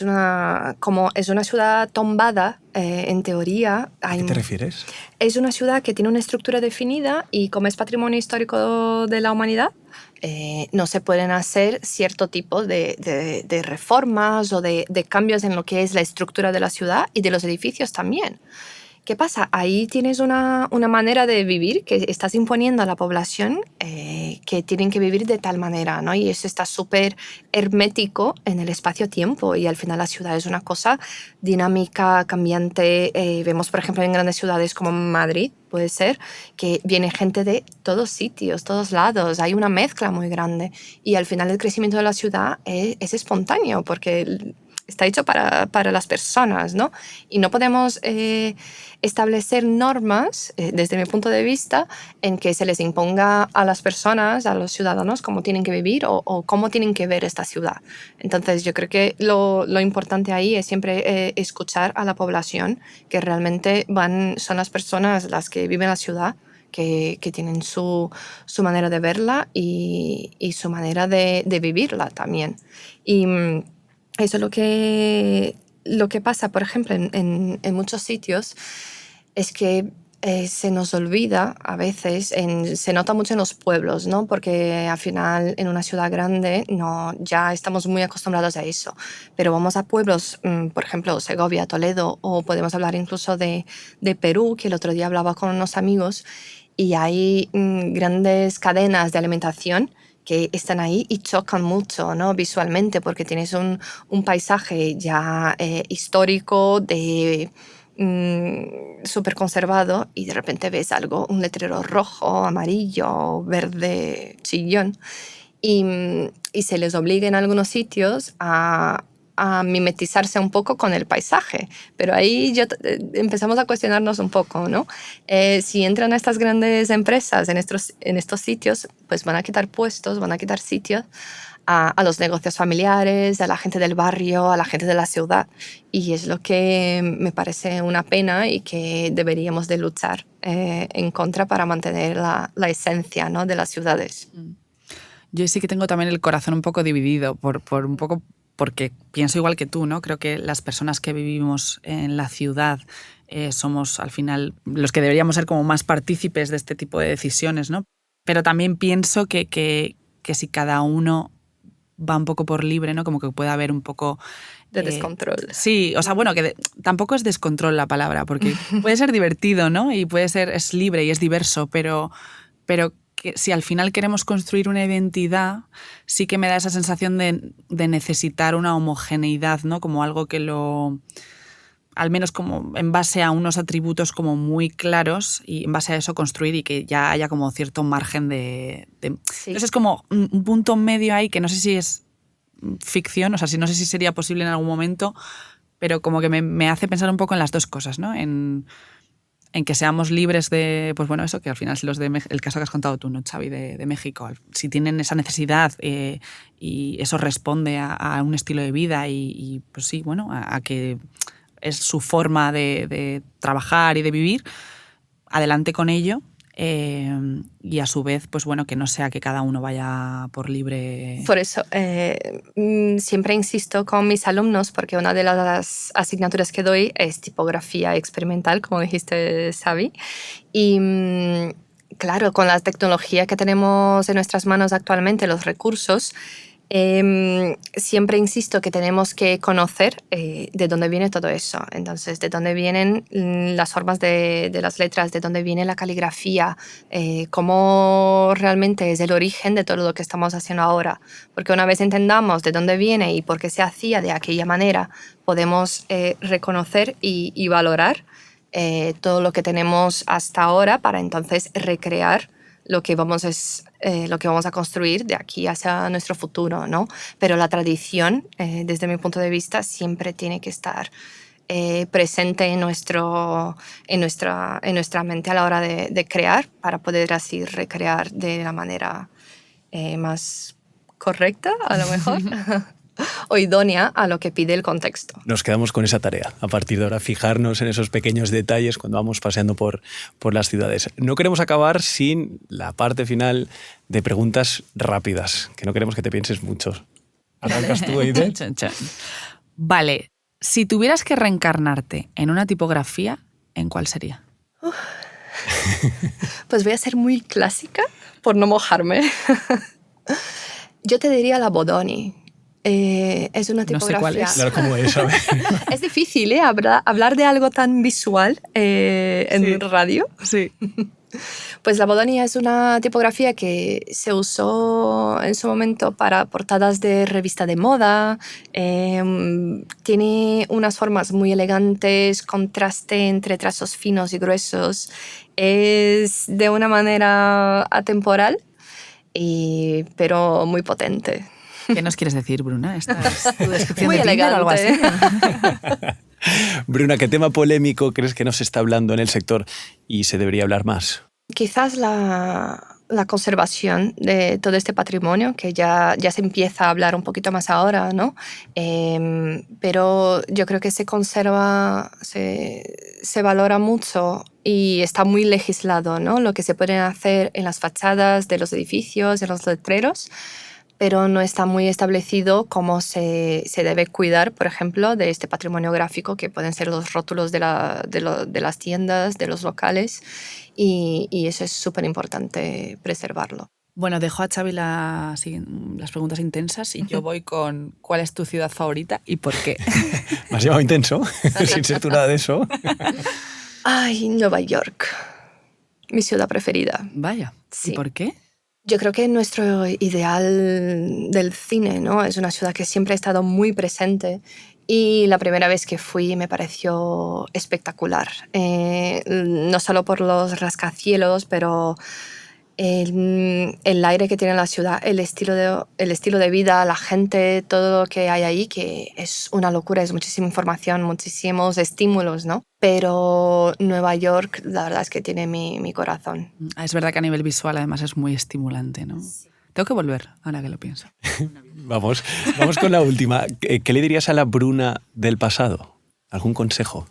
como es una ciudad tombada, en teoría... ¿A qué te refieres? Es una ciudad que tiene una estructura definida y como es patrimonio histórico de la humanidad, no se pueden hacer cierto tipo de reformas o de cambios en lo que es la estructura de la ciudad y de los edificios también. ¿Qué pasa? Ahí tienes una manera de vivir que estás imponiendo a la población que tienen que vivir de tal manera, ¿no? Y eso está súper hermético en el espacio-tiempo y al final la ciudad es una cosa dinámica, cambiante. Vemos, por ejemplo, en grandes ciudades como Madrid, puede ser, que viene gente de todos sitios, todos lados. Hay una mezcla muy grande y al final el crecimiento de la ciudad es espontáneo porque está hecho para las personas, ¿no? Y no podemos establecer normas, desde mi punto de vista, en que se les imponga a las personas, a los ciudadanos, cómo tienen que vivir o cómo tienen que ver esta ciudad. Entonces, yo creo que lo importante ahí es siempre escuchar a la población, que realmente son las personas las que viven la ciudad, que tienen su manera de verla y su manera de vivirla también. Y eso es lo que pasa, por ejemplo, en muchos sitios, es que se nos olvida a veces, se nota mucho en los pueblos, ¿no? Porque al final en una ciudad grande ya estamos muy acostumbrados a eso. Pero vamos a pueblos, por ejemplo, Segovia, Toledo, o podemos hablar incluso de Perú, que el otro día hablaba con unos amigos, y hay grandes cadenas de alimentación que están ahí y chocan mucho, ¿no? Visualmente, porque tienes un paisaje ya histórico, súper conservado, y de repente ves un letrero rojo, amarillo, verde, chillón, y se les obliga en algunos sitios a mimetizarse un poco con el paisaje. Pero ahí empezamos a cuestionarnos un poco, ¿no? Si entran a estas grandes empresas en estos sitios, pues van a quitar puestos, van a quitar sitios a los negocios familiares, a la gente del barrio, a la gente de la ciudad. Y es lo que me parece una pena y que deberíamos de luchar en contra para mantener la esencia, ¿no? de las ciudades. Yo sí que tengo también el corazón un poco dividido, por un poco porque pienso igual que tú, ¿no? Creo que las personas que vivimos en la ciudad somos al final los que deberíamos ser como más partícipes de este tipo de decisiones, ¿no? Pero también pienso que si cada uno va un poco por libre, ¿no? Como que puede haber un poco... de descontrol. Sí, o sea, bueno, que tampoco es descontrol la palabra, porque puede ser divertido, ¿no? Y es libre y es diverso, pero que si al final queremos construir una identidad, sí que me da esa sensación de necesitar una homogeneidad, ¿no? Como algo que al menos como en base a unos atributos como muy claros y en base a eso construir y que ya haya como cierto margen de... Sí. Entonces es como un punto medio ahí que no sé si es ficción, o sea, no sé si sería posible en algún momento, pero como que me hace pensar un poco en las dos cosas, ¿no? En que seamos libres de, pues bueno, eso, que al final si el caso que has contado tú, ¿no, Xavi, de México, si tienen esa necesidad y eso responde a un estilo de vida y pues sí, bueno, a que es su forma de trabajar y de vivir, adelante con ello. Y a su vez, pues bueno, que no sea que cada uno vaya por libre. Por eso, siempre insisto con mis alumnos, porque una de las asignaturas que doy es tipografía experimental, como dijiste, Xavi. Y claro, con la tecnología que tenemos en nuestras manos actualmente, los recursos, siempre insisto que tenemos que conocer de dónde viene todo eso. Entonces, de dónde vienen las formas de las letras, de dónde viene la caligrafía, cómo realmente es el origen de todo lo que estamos haciendo ahora. Porque una vez entendamos de dónde viene y por qué se hacía de aquella manera, podemos reconocer y valorar todo lo que tenemos hasta ahora para entonces recrear lo que vamos a construir de aquí hacia nuestro futuro, ¿no? Pero la tradición, desde mi punto de vista, siempre tiene que estar presente en nuestra mente a la hora de crear, para poder así recrear de la manera más correcta, a lo mejor, o idónea a lo que pide el contexto. Nos quedamos con esa tarea. A partir de ahora, fijarnos en esos pequeños detalles cuando vamos paseando por las ciudades. No queremos acabar sin la parte final de preguntas rápidas, que no queremos que te pienses mucho. ¿Arrancas tú, Eide? Vale. Si tuvieras que reencarnarte en una tipografía, ¿en cuál sería? Pues voy a ser muy clásica por no mojarme. Yo te diría la Bodoni. Es una tipografía. No sé cuál es. Claro, ¿cómo es? A ver. Es difícil, hablar de algo tan visual en radio. Sí. Pues la Bodoni es una tipografía que se usó en su momento para portadas de revista de moda. Tiene unas formas muy elegantes, contraste entre trazos finos y gruesos. Es de una manera atemporal, pero muy potente. ¿Qué nos quieres decir, Bruna? ¿Esta es tu descripción muy de Tinder o algo así? Bruna, ¿qué tema polémico crees que no se está hablando en el sector y se debería hablar más? Quizás la conservación de todo este patrimonio, que ya se empieza a hablar un poquito más ahora, ¿no? Pero yo creo que se conserva, se valora mucho y está muy legislado, ¿no? Lo que se puede hacer en las fachadas de los edificios, en los letreros, pero no está muy establecido cómo se debe cuidar, por ejemplo, de este patrimonio gráfico, que pueden ser los rótulos de las tiendas, de los locales, y eso es súper importante preservarlo. Bueno, dejo a Xavi las preguntas intensas y yo voy con ¿cuál es tu ciudad favorita y por qué? Me has llamado intenso, sin ser tú nada de eso. Ay, Nueva York, mi ciudad preferida. Vaya, Sí. ¿Y por qué? Yo creo que nuestro ideal del cine, ¿no? Es una ciudad que siempre ha estado muy presente y la primera vez que fui me pareció espectacular. No solo por los rascacielos, pero el aire que tiene la ciudad, el estilo de vida, la gente, todo lo que hay ahí, que es una locura, es muchísima información, muchísimos estímulos, ¿no? Pero Nueva York, la verdad es que tiene mi corazón. Es verdad que a nivel visual además es muy estimulante, ¿no? Sí. Tengo que volver, ahora que lo pienso. Vamos con la última. ¿Qué le dirías a la Bruna del pasado? ¿Algún consejo?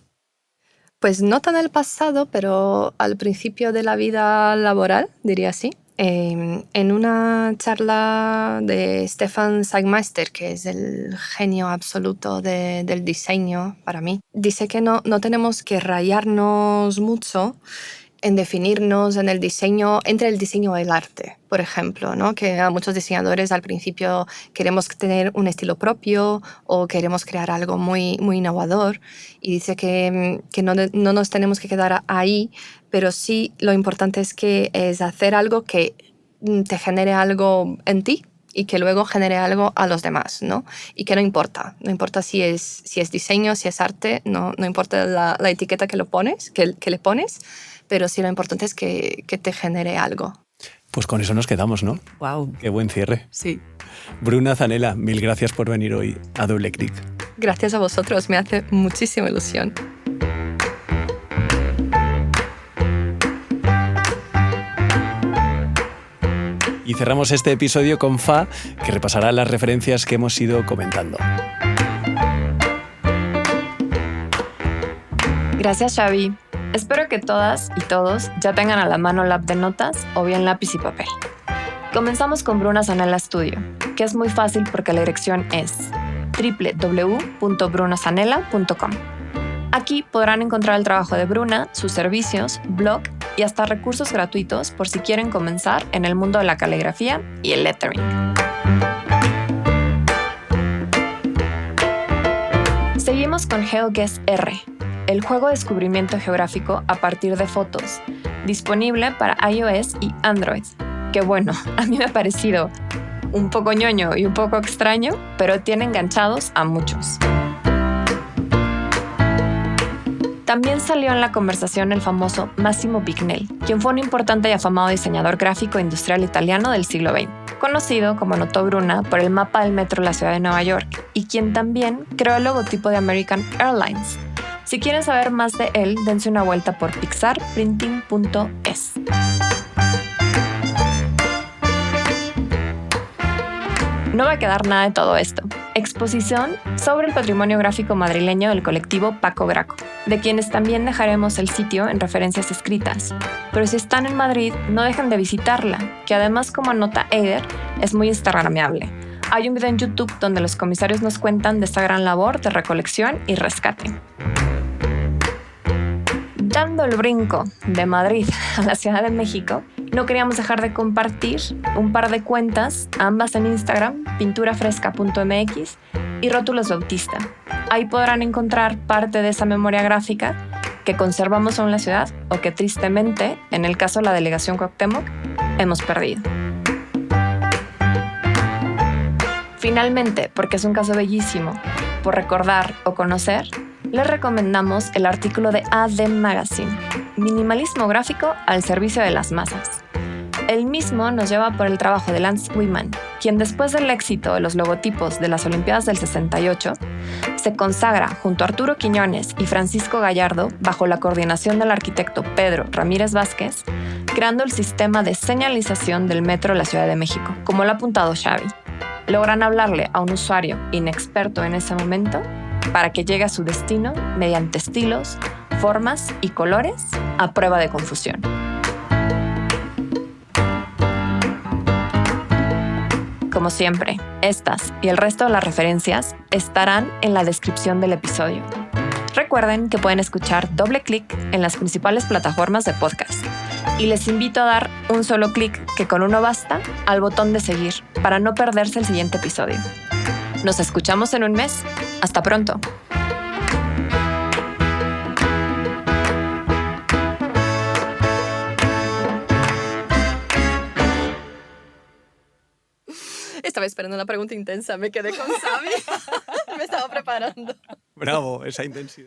Pues no tan al pasado, pero al principio de la vida laboral, diría así. En una charla de Stefan Sagmeister, que es el genio absoluto del diseño para mí, dice que no tenemos que rayarnos mucho en definirnos en el diseño, entre el diseño y el arte, por ejemplo, ¿no? Que a muchos diseñadores al principio queremos tener un estilo propio o queremos crear algo muy, muy innovador, y dice que no nos tenemos que quedar ahí, pero sí lo importante es hacer algo que te genere algo en ti y que luego genere algo a los demás, ¿no? Y que no importa si es diseño, si es arte, no importa la etiqueta que le pones, pero sí lo importante es que te genere algo. Pues con eso nos quedamos, ¿no? ¡Wow! Qué buen cierre. Sí. Bruna Zanella, mil gracias por venir hoy a Doble Clic. Gracias a vosotros, me hace muchísima ilusión. Y cerramos este episodio con Fa, que repasará las referencias que hemos ido comentando. Gracias, Xavi. Espero que todas y todos ya tengan a la mano la app de notas o bien lápiz y papel. Comenzamos con Bruna Zanella Studio, que es muy fácil porque la dirección es www.brunazanella.com. Aquí podrán encontrar el trabajo de Bruna, sus servicios, blog y hasta recursos gratuitos por si quieren comenzar en el mundo de la caligrafía y el lettering. Seguimos con GeoGuessr, el juego de descubrimiento geográfico a partir de fotos, disponible para iOS y Android. Que bueno, a mí me ha parecido un poco ñoño y un poco extraño, pero tiene enganchados a muchos. También salió en la conversación el famoso Massimo Vignelli, quien fue un importante y afamado diseñador gráfico industrial italiano del siglo XX, conocido, como notó Bruna, por el mapa del metro de la ciudad de Nueva York, y quien también creó el logotipo de American Airlines. Si quieren saber más de él, dense una vuelta por pixarprinting.es. No va a quedar nada de todo esto. Exposición sobre el patrimonio gráfico madrileño del colectivo Paco Graco, de quienes también dejaremos el sitio en referencias escritas. Pero si están en Madrid, no dejen de visitarla, que además, como anota Eider, es muy instagrameable. Hay un video en YouTube donde los comisarios nos cuentan de esta gran labor de recolección y rescate. Dando el brinco de Madrid a la Ciudad de México, no queríamos dejar de compartir un par de cuentas, ambas en Instagram, pinturafresca.mx y Rótulos Bautista. Ahí podrán encontrar parte de esa memoria gráfica que conservamos aún en la ciudad o que tristemente, en el caso de la delegación Cuauhtémoc, hemos perdido. Finalmente, porque es un caso bellísimo, por recordar o conocer, les recomendamos el artículo de AD Magazine, Minimalismo gráfico al servicio de las masas. El mismo nos lleva por el trabajo de Lance Wiman, quien después del éxito de los logotipos de las Olimpiadas del 68, se consagra junto a Arturo Quiñones y Francisco Gallardo bajo la coordinación del arquitecto Pedro Ramírez Vázquez, creando el sistema de señalización del metro de la Ciudad de México, como lo ha apuntado Xavi. Logran hablarle a un usuario inexperto en ese momento para que llegue a su destino mediante estilos, formas y colores a prueba de confusión. Como siempre, estas y el resto de las referencias estarán en la descripción del episodio. Recuerden que pueden escuchar Doble Clic en las principales plataformas de podcast. Y les invito a dar un solo clic, que con uno basta, al botón de seguir para no perderse el siguiente episodio. Nos escuchamos en un mes. Hasta pronto. Estaba esperando una pregunta intensa, me quedé con Xavi. Me estaba preparando. Bravo, esa intensidad.